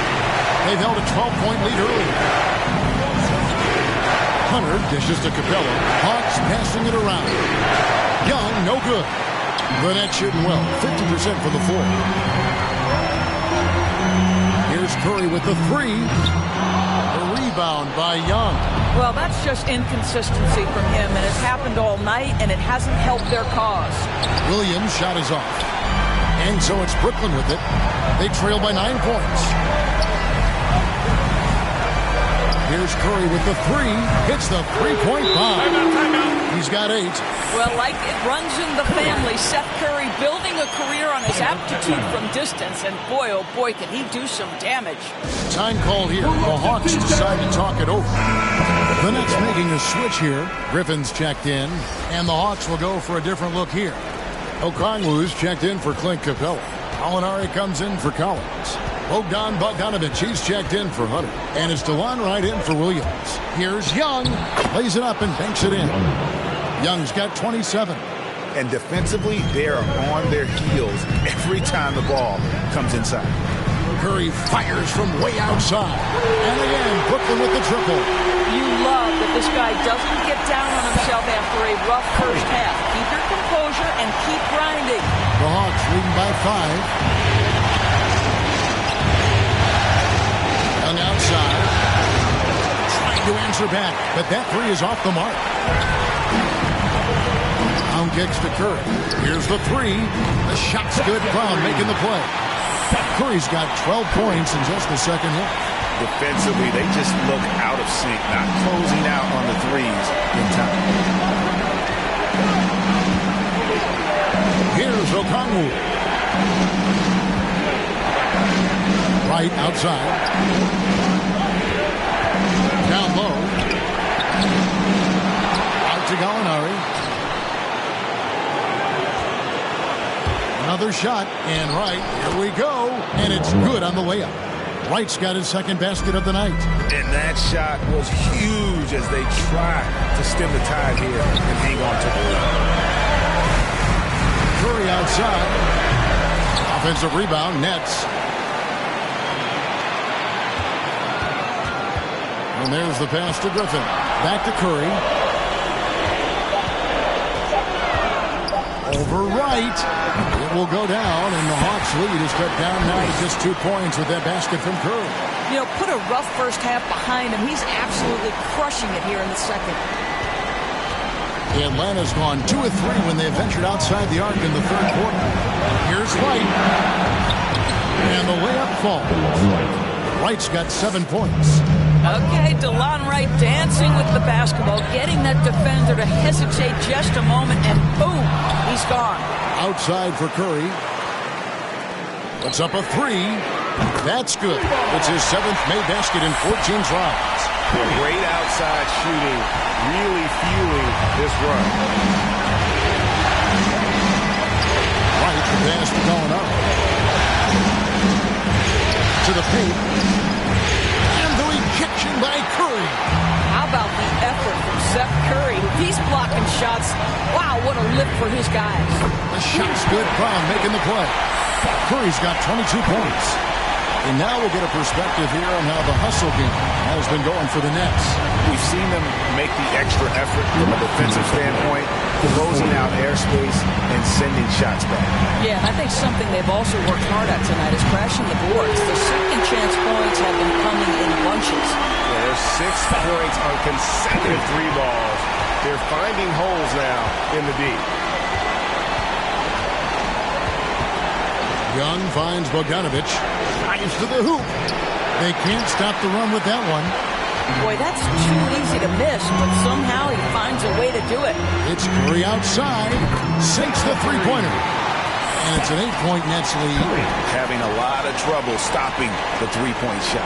They've held a 12-point lead early. Hunter dishes to Capella. Hawks passing it around. Young, no good. The net shooting well. 50% for the 4. Here's Curry with the 3. The rebound by Young. Well, that's just inconsistency from him, and it's happened all night, and it hasn't helped their cause. Williams' shot is off. And so it's Brooklyn with it. They trail by 9 points. Here's Curry with the 3. Hits the three-point bomb. He's got 8. Well, like it runs in the family, Seth Curry building a career on his aptitude from distance, and boy, oh boy, can he do some damage. Time call here. The Hawks decide to talk it over. The Nets making a switch here. Griffin's checked in, and the Hawks will go for a different look here. Okongwu's checked in for Clint Capella. Gallinari comes in for Collins. Bogdan Bogdanovic, he's checked in for Hunter. And it's DeLon Wright in for Williams. Here's Young. Lays it up and banks it in. Young's got 27. And defensively, they are on their heels every time the ball comes inside. Curry fires from way outside. And again, Brooklyn with the triple. You love that this guy doesn't get down on himself after a rough first half. Keep your composure and keep grinding. The Hawks leading by 5. Young outside. Trying to answer back, but that 3 is off the mark. Brown kicks to Curry. Here's the 3. The shot's good. Brown making the play. Curry's got 12 points in just the second hit. Defensively, they just look out of sync, not closing out on the 3s in time. Here's Okongwu. Right outside. Down low. Out to Gallinari. Another shot, and Wright, here we go. And it's good on the layup. Wright's got his second basket of the night. And that shot was huge as they try to stem the tide here and hang on to the lead. Curry outside. Offensive rebound, Nets. And there's the pass to Griffin. Back to Curry. Over Wright. It will go down, and the Hawks lead is cut down now to just 2 points with that basket from Curry. You know, put a rough first half behind him. He's absolutely crushing it here in the second. Atlanta's gone 2 of 3 when they ventured outside the arc in the third quarter. Here's Wright. And the layup falls. Wright's got 7 points. Okay, DeLon Wright dancing with the basketball, getting that defender to hesitate just a moment, and boom, he's gone. Outside for Curry. Puts up a 3. That's good. It's his 7th made basket in 14 tries. Great outside shooting, really fueling this run. Wright, the pass to Gallinari. To the paint. And the rejection by Curry. How about the effort from Seth Curry? He's blocking shots. Wow, what a lift for his guys. The shot's good. Brown making the play. Curry's got 22 points. And now we'll get a perspective here on how the hustle game has been going for the Nets. We've seen them make the extra effort from a defensive standpoint, closing out airspace and sending shots back. Yeah, I think something they've also worked hard at tonight is crashing the boards. The second chance points have been coming in bunches. Yeah, there's 6 points on consecutive 3 balls. They're finding holes now in the D. Young finds Bogdanovic. Drives to the hoop. They can't stop the run with that one. Boy, that's too easy to miss, but somehow he finds a way to do it. It's Curry outside, sinks the three-pointer. And it's an 8-point Nets lead. Having a lot of trouble stopping the three-point shot.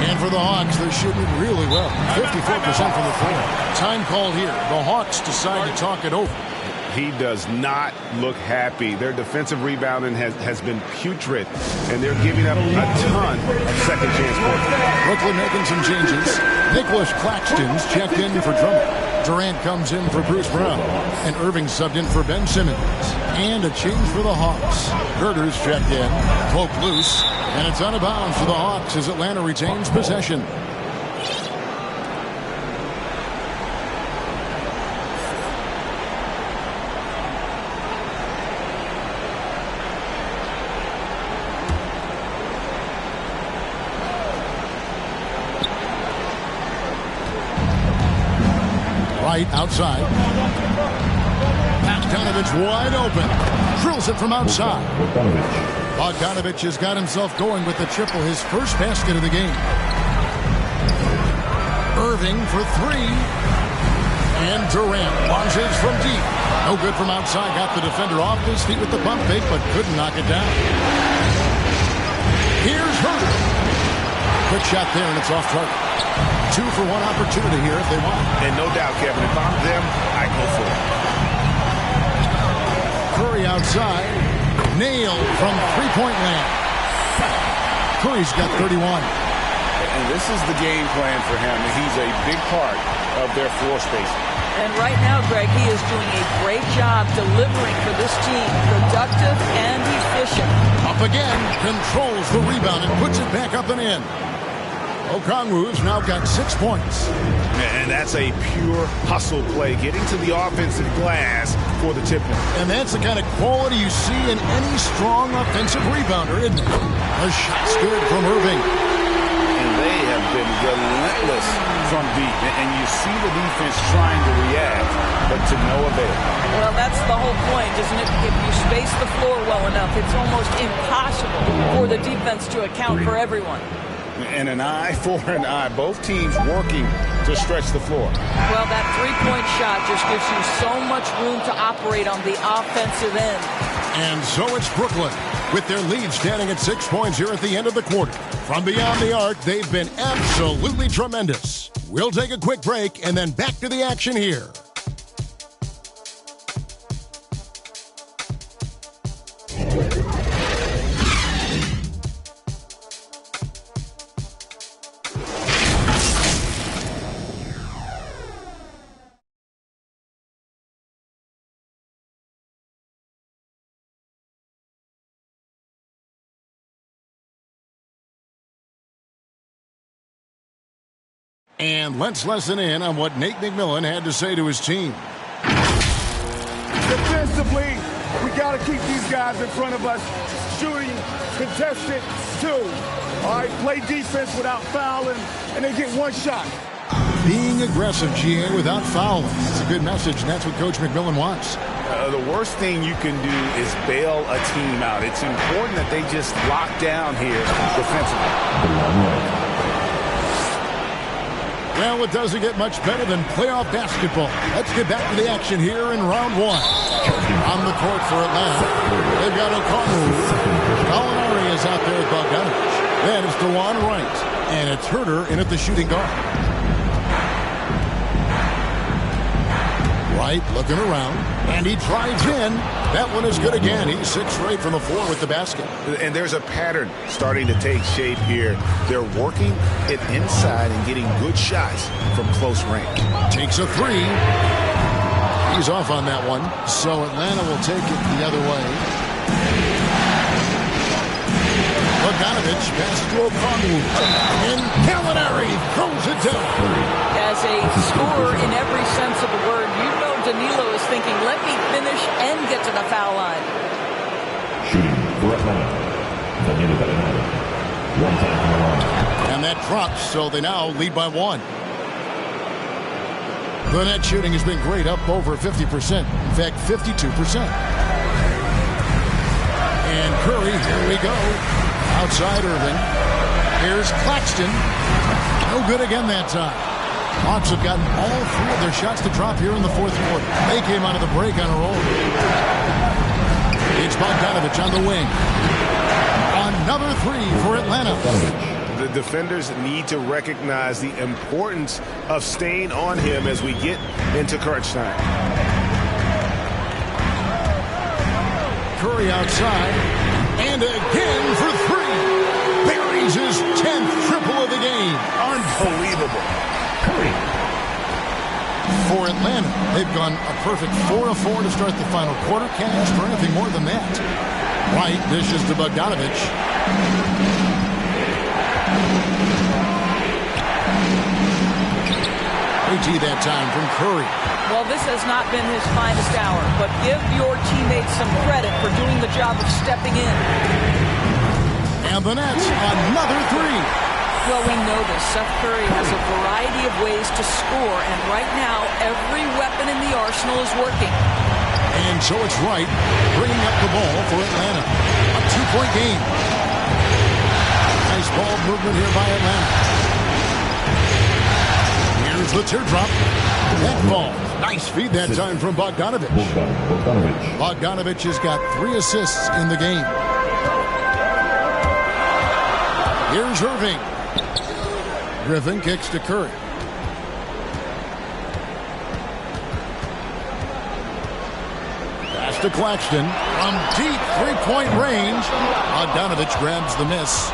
And for the Hawks, they're shooting really well. 54% from the floor. Time called here. The Hawks decide to talk it over. He does not look happy. Their defensive rebounding has been putrid, and they're giving up a ton of second chance points. Brooklyn making some changes. Nicholas Claxton's checked in for Drummond. Durant comes in for Bruce Brown. And Irving subbed in for Ben Simmons. And a change for the Hawks. Herder's checked in. Poke loose. And it's out of bounds for the Hawks as Atlanta retains possession. Right outside. Bogdanovich wide open. Drills it from outside. Bogdanovich has got himself going with the triple, his first basket of the game. Irving for three. And Durant launches from deep. No good from outside. Got the defender off his feet with the pump fake, but couldn't knock it down. Here's Herder. Quick shot there, and it's off target. 2 for 1 opportunity here if they want. And no doubt, Kevin, if I'm them, I go for it. Curry outside. Nailed from three-point land. Curry's got 31. And this is the game plan for him. He's a big part of their floor space. And right now, Greg, he is doing a great job delivering for this team. Productive and efficient. Up again. Controls the rebound and puts it back up and in. Okongwu's now got 6 points. And that's a pure hustle play, getting to the offensive glass for the tip-in. And that's the kind of quality you see in any strong offensive rebounder, isn't it? A shot's good from Irving. And they have been relentless from deep. And you see the defense trying to react, but to no avail. Well, that's the whole point, isn't it? If you space the floor well enough, it's almost impossible for the defense to account for everyone. And an eye for an eye. Both teams working to stretch the floor. Well, that three-point shot just gives you so much room to operate on the offensive end. And so it's Brooklyn, with their lead standing at 6 points here at the end of the quarter. From beyond the arc, they've been absolutely tremendous. We'll take a quick break and then back to the action here. And let's listen in on what Nate McMillan had to say to his team. Defensively, we got to keep these guys in front of us shooting contested 2. All right, play defense without fouling, and they get one shot. Being aggressive, GA, without fouling. That's a good message, and that's what Coach McMillan wants. The worst thing you can do is bail a team out. It's important that they just lock down here defensively. Well, it doesn't get much better than playoff basketball. Let's get back to the action here in round 1. On the court for Atlanta, they've got Okongwu. Gallinari is out there with Bogdanovich. Then it's DeJuan Wright. And it's Herder in at the shooting guard. Wright looking around. And he drives in. That one is good again. He's 6 straight from the floor with the basket. And there's a pattern starting to take shape here. They're working it inside and getting good shots from close range. Takes a 3. He's off on that one. So Atlanta will take it the other way. Bogdanovich passes to Okongwu. And Gallinari throws it down. As a scorer in every sense of the word, you know Danilo is thinking, let me finish and get to the foul line. Shooting for Atlanta, Danilo Gallinari. 1 time from the line. And that drops, so they now lead by 1. The net shooting has been great, up over 50%. In fact, 52%. And Curry, here we go. Outside Irving. Here's Claxton. No good again that time. Hawks have gotten all 3 of their shots to drop here in the fourth quarter. They came out of the break on a roll. It's Bogdanovich on the wing. Another 3 for Atlanta. The defenders need to recognize the importance of staying on him as we get into crunch time. Curry outside. And again for 3. Buries his 10th triple of the game. Unbelievable. Curry. For Atlanta, they've gone a perfect 4 of 4 to start the final quarter. Can't ask for anything more than that. White dishes to Bogdanovich. AT that time from Curry. Well, this has not been his finest hour, but give your teammates some credit for doing the job of stepping in. And the Nets, another 3. Well, we know this. Seth Curry has a variety of ways to score, and right now, every weapon in the arsenal is working. And so it's Wright bringing up the ball for Atlanta. A 2-point game. Nice ball movement here by Atlanta. Here's the teardrop. That ball. Nice feed that time from Bogdanovich. Bogdanovich has got 3 assists in the game. Here's Irving. Griffin kicks to Curry. Pass to Claxton. From deep 3-point range. Bogdanovich grabs the miss.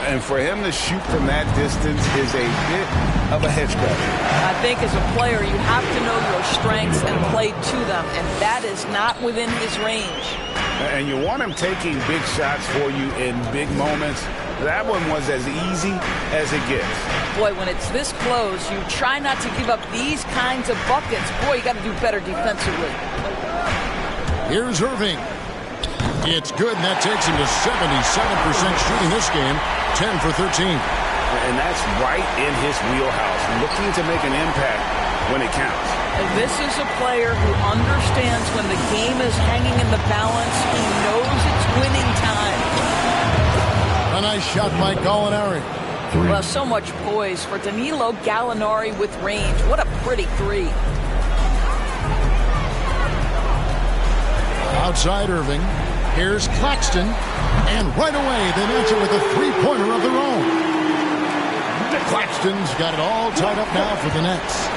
And for him to shoot from that distance is a bit of a head scratcher. I think as a player, you have to know your strengths and play to them, and that is not within his range. And you want him taking big shots for you in big moments. That one was as easy as it gets. Boy, when it's this close, you try not to give up these kinds of buckets. Boy, you got to do better defensively. Here's Irving. It's good, and that takes him to 77% shooting this game. 10 for 13. And that's right in his wheelhouse, looking to make an impact when it counts. This is a player who understands when the game is hanging in the balance. He knows it's winning time. A nice shot by Gallinari. Well, so much poise for Danilo Gallinari with range. What a pretty 3. Outside Irving. Here's Claxton. And right away, they match it with a 3-pointer of their own. Claxton's got it all tied up now for the Nets.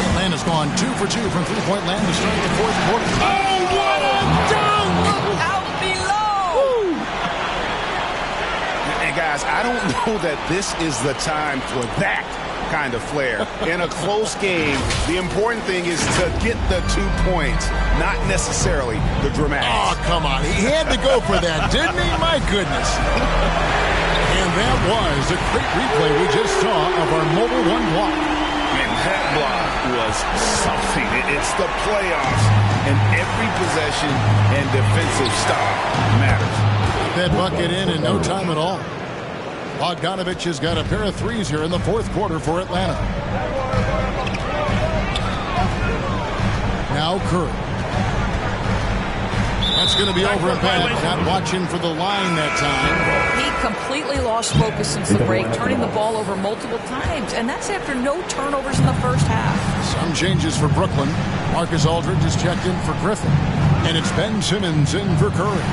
Atlanta's gone 2 for 2 from 3-point land to start the fourth quarter. Oh, what a dunk! Out below! And guys, I don't know that this is the time for that kind of flair. In a close game, the important thing is to get the 2 points, not necessarily the dramatics. Oh, come on. He had to go for that, didn't he? My goodness. And that was a great replay we just saw of our Mobile One block. And that block was something. It's the playoffs, and every possession and defensive stop matters. That bucket in no time at all. Bogdanovich has got a pair of 3s here in the fourth quarter for Atlanta. Now Curry. That's going to be over and back. Not watching for the line that time. He completely lost focus since the break, turning the ball over multiple times, and that's after no turnovers in the first half. Some changes for Brooklyn. Marcus Aldridge is checked in for Griffin. And it's Ben Simmons in for Curry.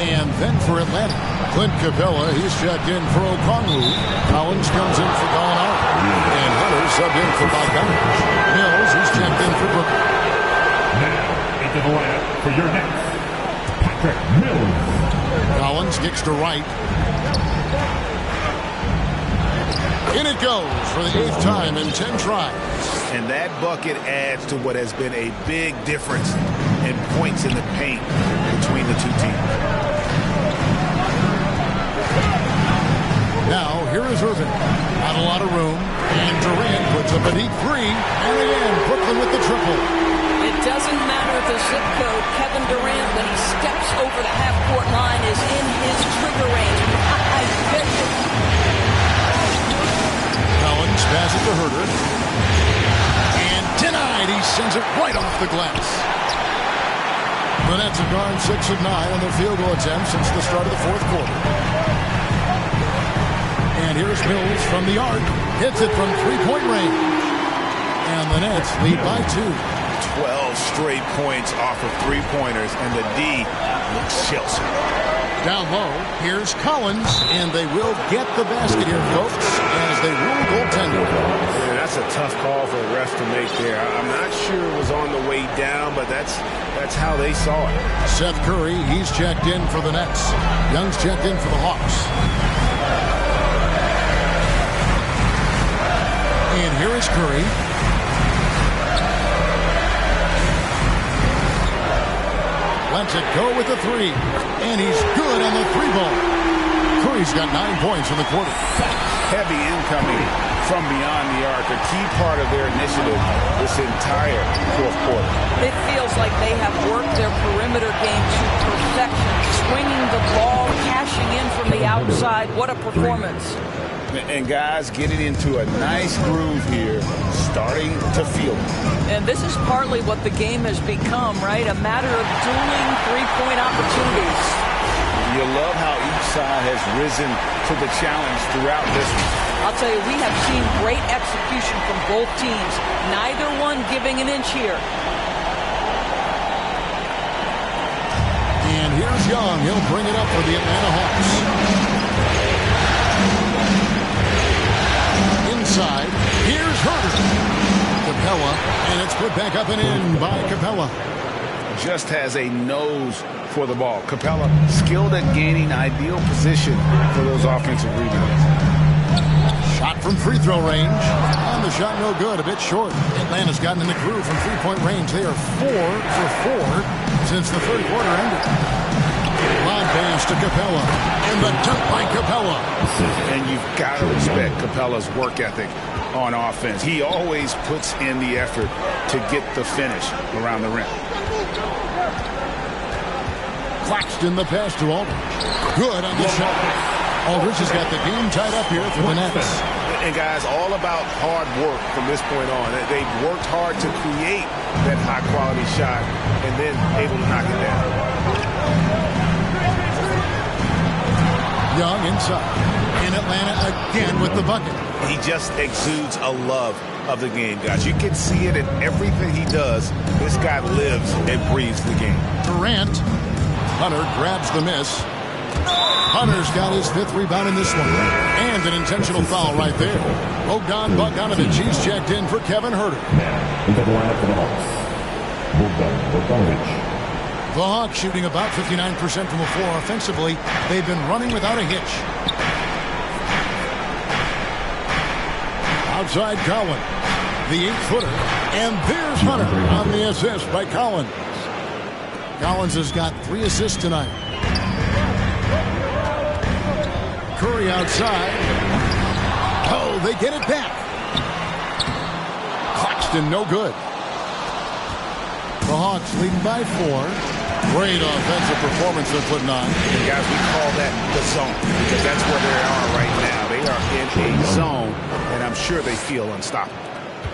And then for Atlanta, Clint Capella, he's checked in for Okongwu. Collins comes in for Gallinari. And Hunter subbed in for Bogdanovich. Mills, he's checked in for Brooklyn. Now, into the lineup for your next, Patrick Mills. Collins kicks to right. In it goes for the 8th time in 10 tries. And that bucket adds to what has been a big difference in points in the paint between the two teams. Now, here is Irving. Not a lot of room. And Durant puts up a deep 3. And again, Brooklyn with the triple. It doesn't matter the zip code. Kevin Durant, when he steps over the half-court line, is in his trigger range. My goodness. Collins passes to Herter. And denied. He sends it right off the glass. The Nets have gone 6 of 9 on their field goal attempts since the start of the fourth quarter. And here's Mills from the arc. Hits it from three-point range. And the Nets lead by 2. 12 straight points off of three-pointers, and the D looks Chelsea. Down low, here's Collins, and they will get the basket here, folks, as they rule goaltending. Yeah, that's a tough call for the refs to make there. I'm not sure it was on the way down, but that's how they saw it. Seth Curry, he's checked in for the Nets. Young's checked in for the Hawks. And here is Curry. Lets it go with the three. And he's good on the three ball. Curry's got 9 points in the quarter. Heavy incoming from beyond the arc, a key part of their initiative this entire fourth quarter. It feels like they have worked their perimeter game to perfection, swinging the ball, cashing in from the outside. What a performance. And guys getting into a nice groove here, starting to feel it. And this is partly what the game has become, right? A matter of dueling three-point opportunities. You love how each side has risen to the challenge throughout this one. I'll tell you, we have seen great execution from both teams. Neither one giving an inch here. And here's Young. He'll bring it up for the Atlanta Hawks. Inside, here's Herter. Capella, and it's put back up and in by Capella. Just has a nose for the ball. Capella skilled at gaining ideal position for those offensive rebounds. Shot from free throw range. And the shot no good, a bit short. Atlanta's gotten in the groove from three-point range. They are 4 for 4 since the third quarter ended. Lob pass to Capella. And the dunk by Capella. And you've got to respect Capella's work ethic on offense. He always puts in the effort to get the finish around the rim. Claxton the pass to Aldridge. Good on the shot. Aldridge has got the game tied up here for the Nets. And guys, all about hard work from this point on. They've worked hard to create that high-quality shot and then able to knock it down. Young inside. And Atlanta again with the bucket. He just exudes a love of the game, guys. You can see it in everything he does. This guy lives and breathes the game. Durant. Hunter grabs the miss. Hunter's got his 5th rebound in this one. And an intentional foul right there. Bogdan Bogdanovic, he's checked in for Kevin Herter. Into the lineup for the Hawks, Bogdan Bogdanovic. The Hawks shooting about 59% from the floor offensively. They've been running without a hitch. Outside Collins, the 8-footer. And there's Hunter on the assist by Collins. Collins has got 3 assists tonight. Curry outside. Oh, they get it back. Claxton, no good. The Hawks leading by 4. Great offensive performance they're putting on. And guys, we call that the zone because that's where they are right now. They are in a zone, and I'm sure they feel unstoppable.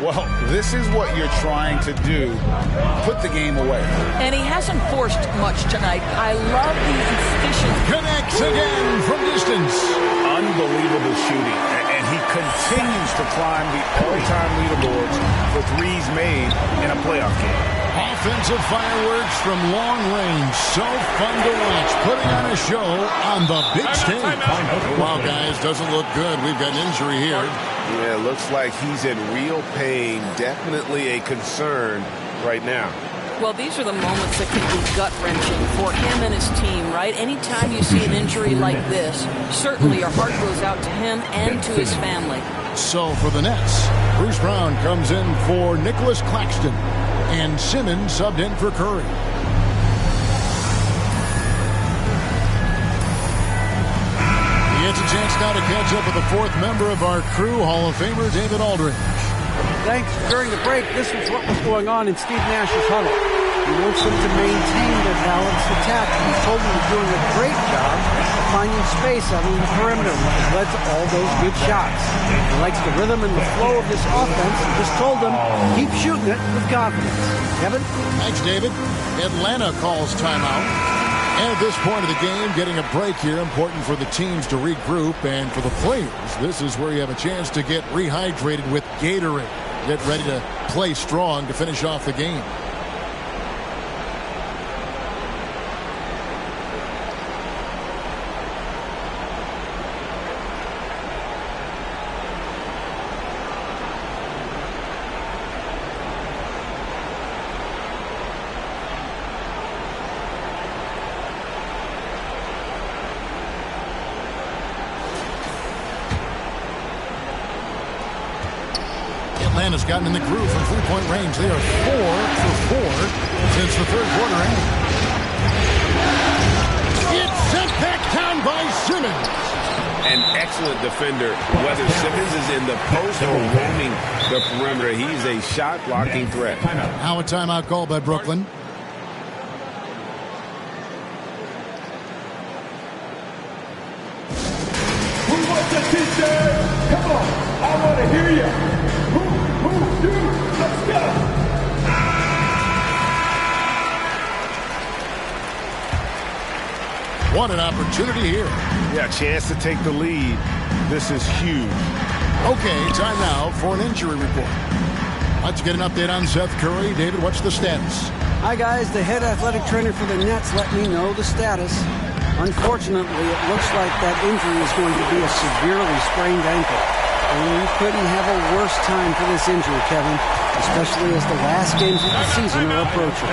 Well, this is what you're trying to do. Put the game away. And he hasn't forced much tonight. I love the efficiency. Connects again from distance. Unbelievable shooting. And he continues to climb the all-time leaderboards for threes made in a playoff game. Offensive fireworks from long range. So fun to watch. Putting on a show on the big stage. Wow, guys, doesn't look good. We've got an injury here. Yeah, it looks like he's in real pain. Definitely a concern right now. Well, these are the moments that can be gut-wrenching for him and his team, right? Anytime you see an injury like this, certainly your heart goes out to him and to his family. So for the Nets, Bruce Brown comes in for Nicholas Claxton, and Simmons subbed in for Curry. It's a chance now to catch up with the 4th member of our crew, Hall of Famer David Aldridge. Thanks. During the break, this was what was going on in Steve Nash's huddle. He wants them to maintain their balanced attack. He told them they're doing a great job of finding space out on the perimeter, which has led to all those good shots. He likes the rhythm and the flow of this offense and just told them, keep shooting it with confidence. Kevin? Thanks, David. Atlanta calls timeout. And at this point of the game, getting a break here, important for the teams to regroup. And for the players, this is where you have a chance to get rehydrated with Gatorade. Get ready to play strong to finish off the game. Atlanta's gotten in the groove from three-point range. They are 4 for 4 since the third quarter ended. It's sent back down by Simmons. An excellent defender, whether Simmons is in the post or roaming the perimeter. He's a shot-blocking threat. Now a timeout call by Brooklyn. Who wants a t-shirt? Come on, I want to hear you. Let's go! What an opportunity here. Yeah, chance to take the lead. This is huge. Okay, time now for an injury report. Let's get an update on Seth Curry. David, what's the status? Hi, guys. The head athletic trainer for the Nets let me know the status. Unfortunately, it looks like that injury is going to be a severely sprained ankle. And you couldn't have a worse time for this injury, Kevin, especially as the last games of the season are approaching.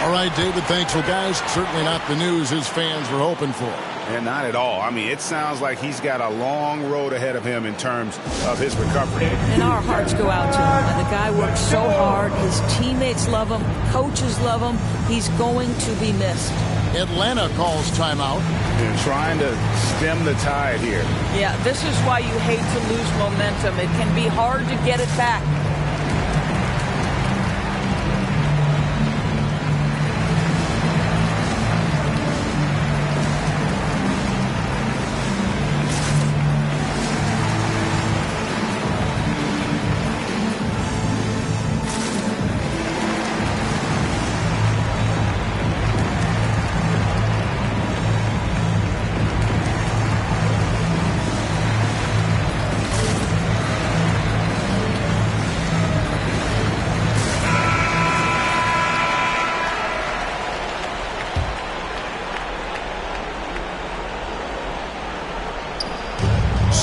All right, David, thanks. Well, guys, certainly not the news his fans were hoping for. And not at all. I mean, it sounds like he's got a long road ahead of him in terms of his recovery. And our hearts go out to him. And the guy works so hard. His teammates love him. Coaches love him. He's going to be missed. Atlanta calls timeout. And trying to stem the tide here. Yeah, this is why you hate to lose momentum. It can be hard to get it back.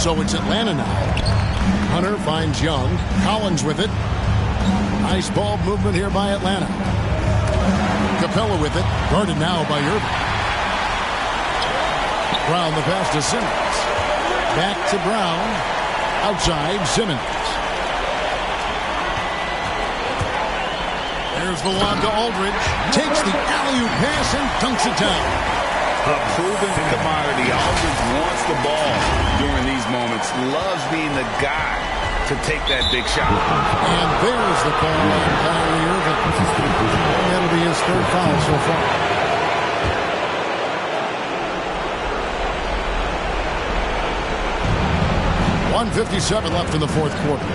So it's Atlanta now. Hunter finds Young. Collins with it. Nice ball movement here by Atlanta. Capella with it. Guarded now by Irving. Brown the pass to Simmons. Back to Brown. Outside Simmons. There's the lob to Aldridge. Takes the alley-oop pass and dunks it down. A proven commodity. Aldridge wants the ball during these moments. Loves being the guy to take that big shot. And there's the call on Kyrie Irving. That'll be his third foul so far. .157 left in the fourth quarter.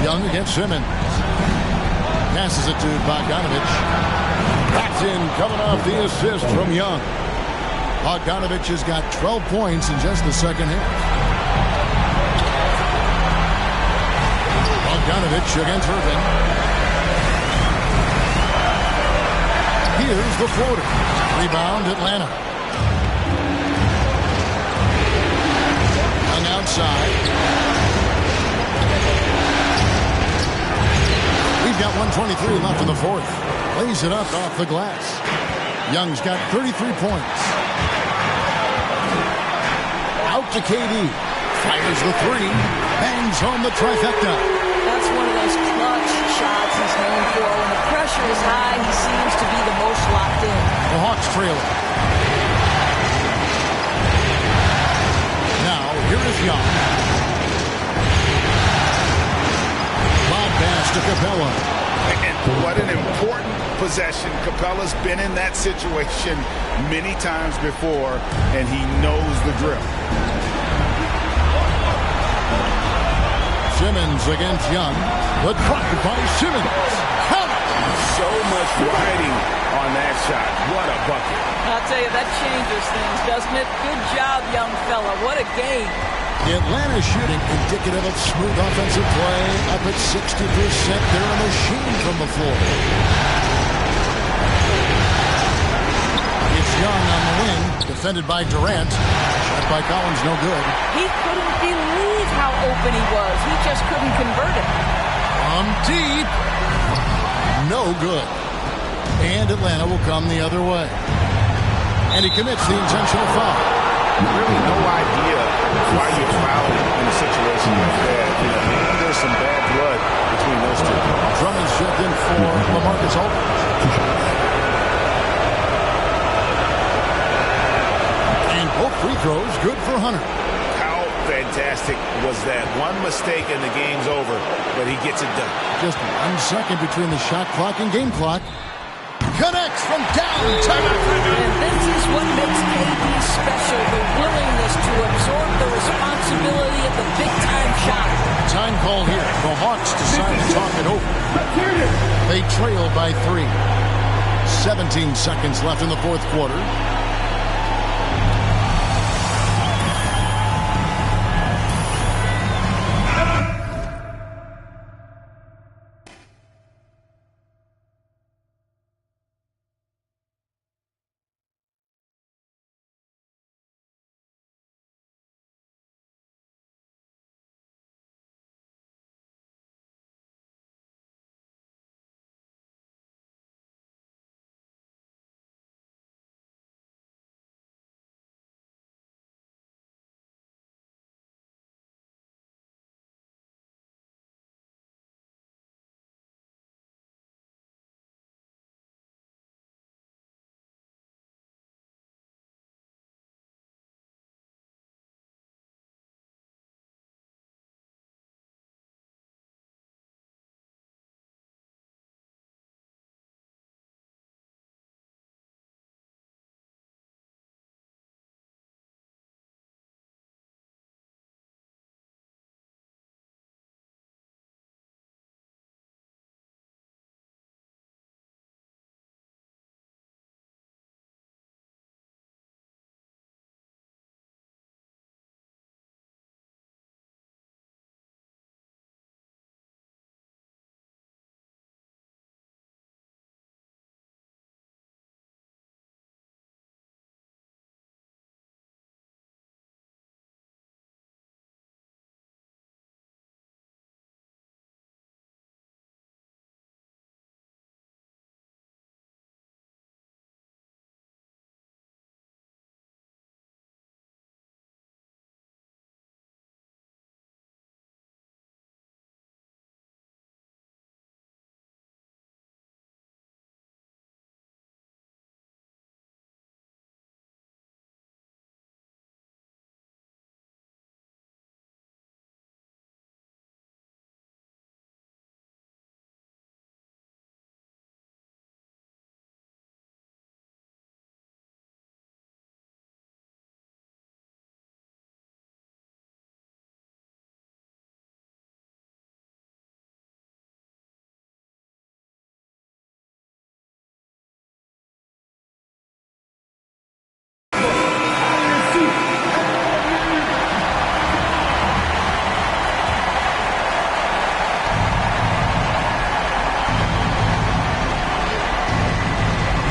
Young against Simmons. Passes it to Bogdanovich. Backed in, coming off the assist from Young. Bogdanovich has got 12 points in just the second half. Bogdanovich against Irving. Here's the floater. Rebound, Atlanta. Young outside. We've got 1:23 left in the fourth. Lays it up off the glass. Young's got 33 points. Out to KD. Fires the three. Bangs home the trifecta. That's one of those clutch shots he's known for. When the pressure is high, he seems to be the most locked in. The Hawks trail it. Now, here is Young. Lob pass to Capella. Capella. And what an important possession. Capella's been in that situation many times before, and he knows the drill. Simmons against Young. The drive by Simmons. So much riding on that shot. What a bucket. I'll tell you, that changes things, doesn't it? Good job, young fella. What a game. Atlanta shooting indicative of smooth offensive play. Up at 60%. They're a machine from the floor. It's Young on the wing. Defended by Durant. Shot by Collins, no good. He couldn't believe how open he was. He just couldn't convert it. On deep. No good. And Atlanta will come the other way. And he commits the intentional foul. Really no idea why you foul in a situation like that. You know, there's some bad blood between those two. Drummond's checked in for LaMarcus Aldridge. And both free throws good for Hunter. How fantastic was that? One mistake and the game's over, but he gets it done. Just 1 second between the shot clock and game clock. Connects from downtown. And this is what makes KD special, the willingness to absorb the responsibility of the big-time shot. Time call here. The Hawks decide to talk it over. They trail by 3. 17 seconds left in the fourth quarter.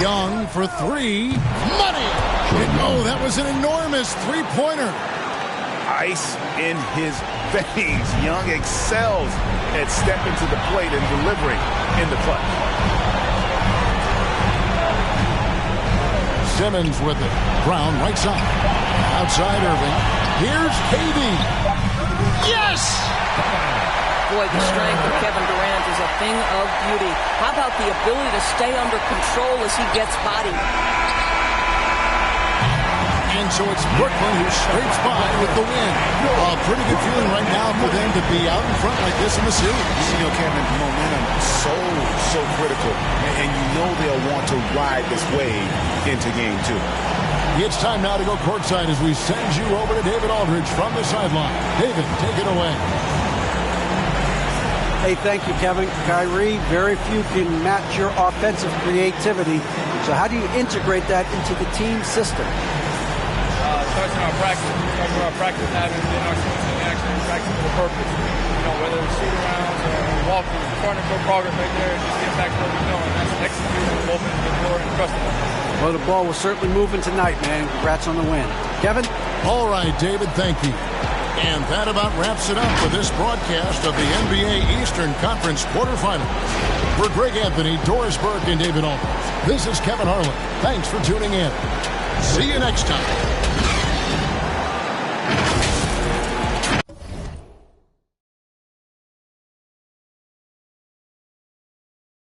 Young for 3. Money! Oh, that was an enormous three-pointer. Ice in his veins. Young excels at stepping to the plate and delivering in the clutch. Simmons with it. Brown right side. Outside Irving. Here's KD. Yes! Boy, the strength of Kevin Durant is a thing of beauty. How about the ability to stay under control as he gets bodied? And so it's Brooklyn who scrapes by with the win. A pretty good feeling right now for them to be out in front like this in the series. You know, Kevin, momentum so critical, and you know they'll want to ride this wave into game 2. It's time now to go courtside as we send you over to David Aldridge from the sideline. David, take it away. Hey, thank you, Kevin. Kyrie, very few can match your offensive creativity. So how do you integrate that into the team system? It starts in our practice. It starts with our practice habits and our swing action practice with a purpose. You know, whether it's shoot arounds or walking, starting to show progress right there and just get back to what we're doing. That's executing the open the floor and trusting them. Well, the ball was certainly moving tonight, man. Congrats on the win. Kevin? All right, David, thank you. And that about wraps it up for this broadcast of the NBA Eastern Conference quarterfinals. For Greg Anthony, Doris Burke, and David Aldridge, this is Kevin Harlan. Thanks for tuning in. See you next time.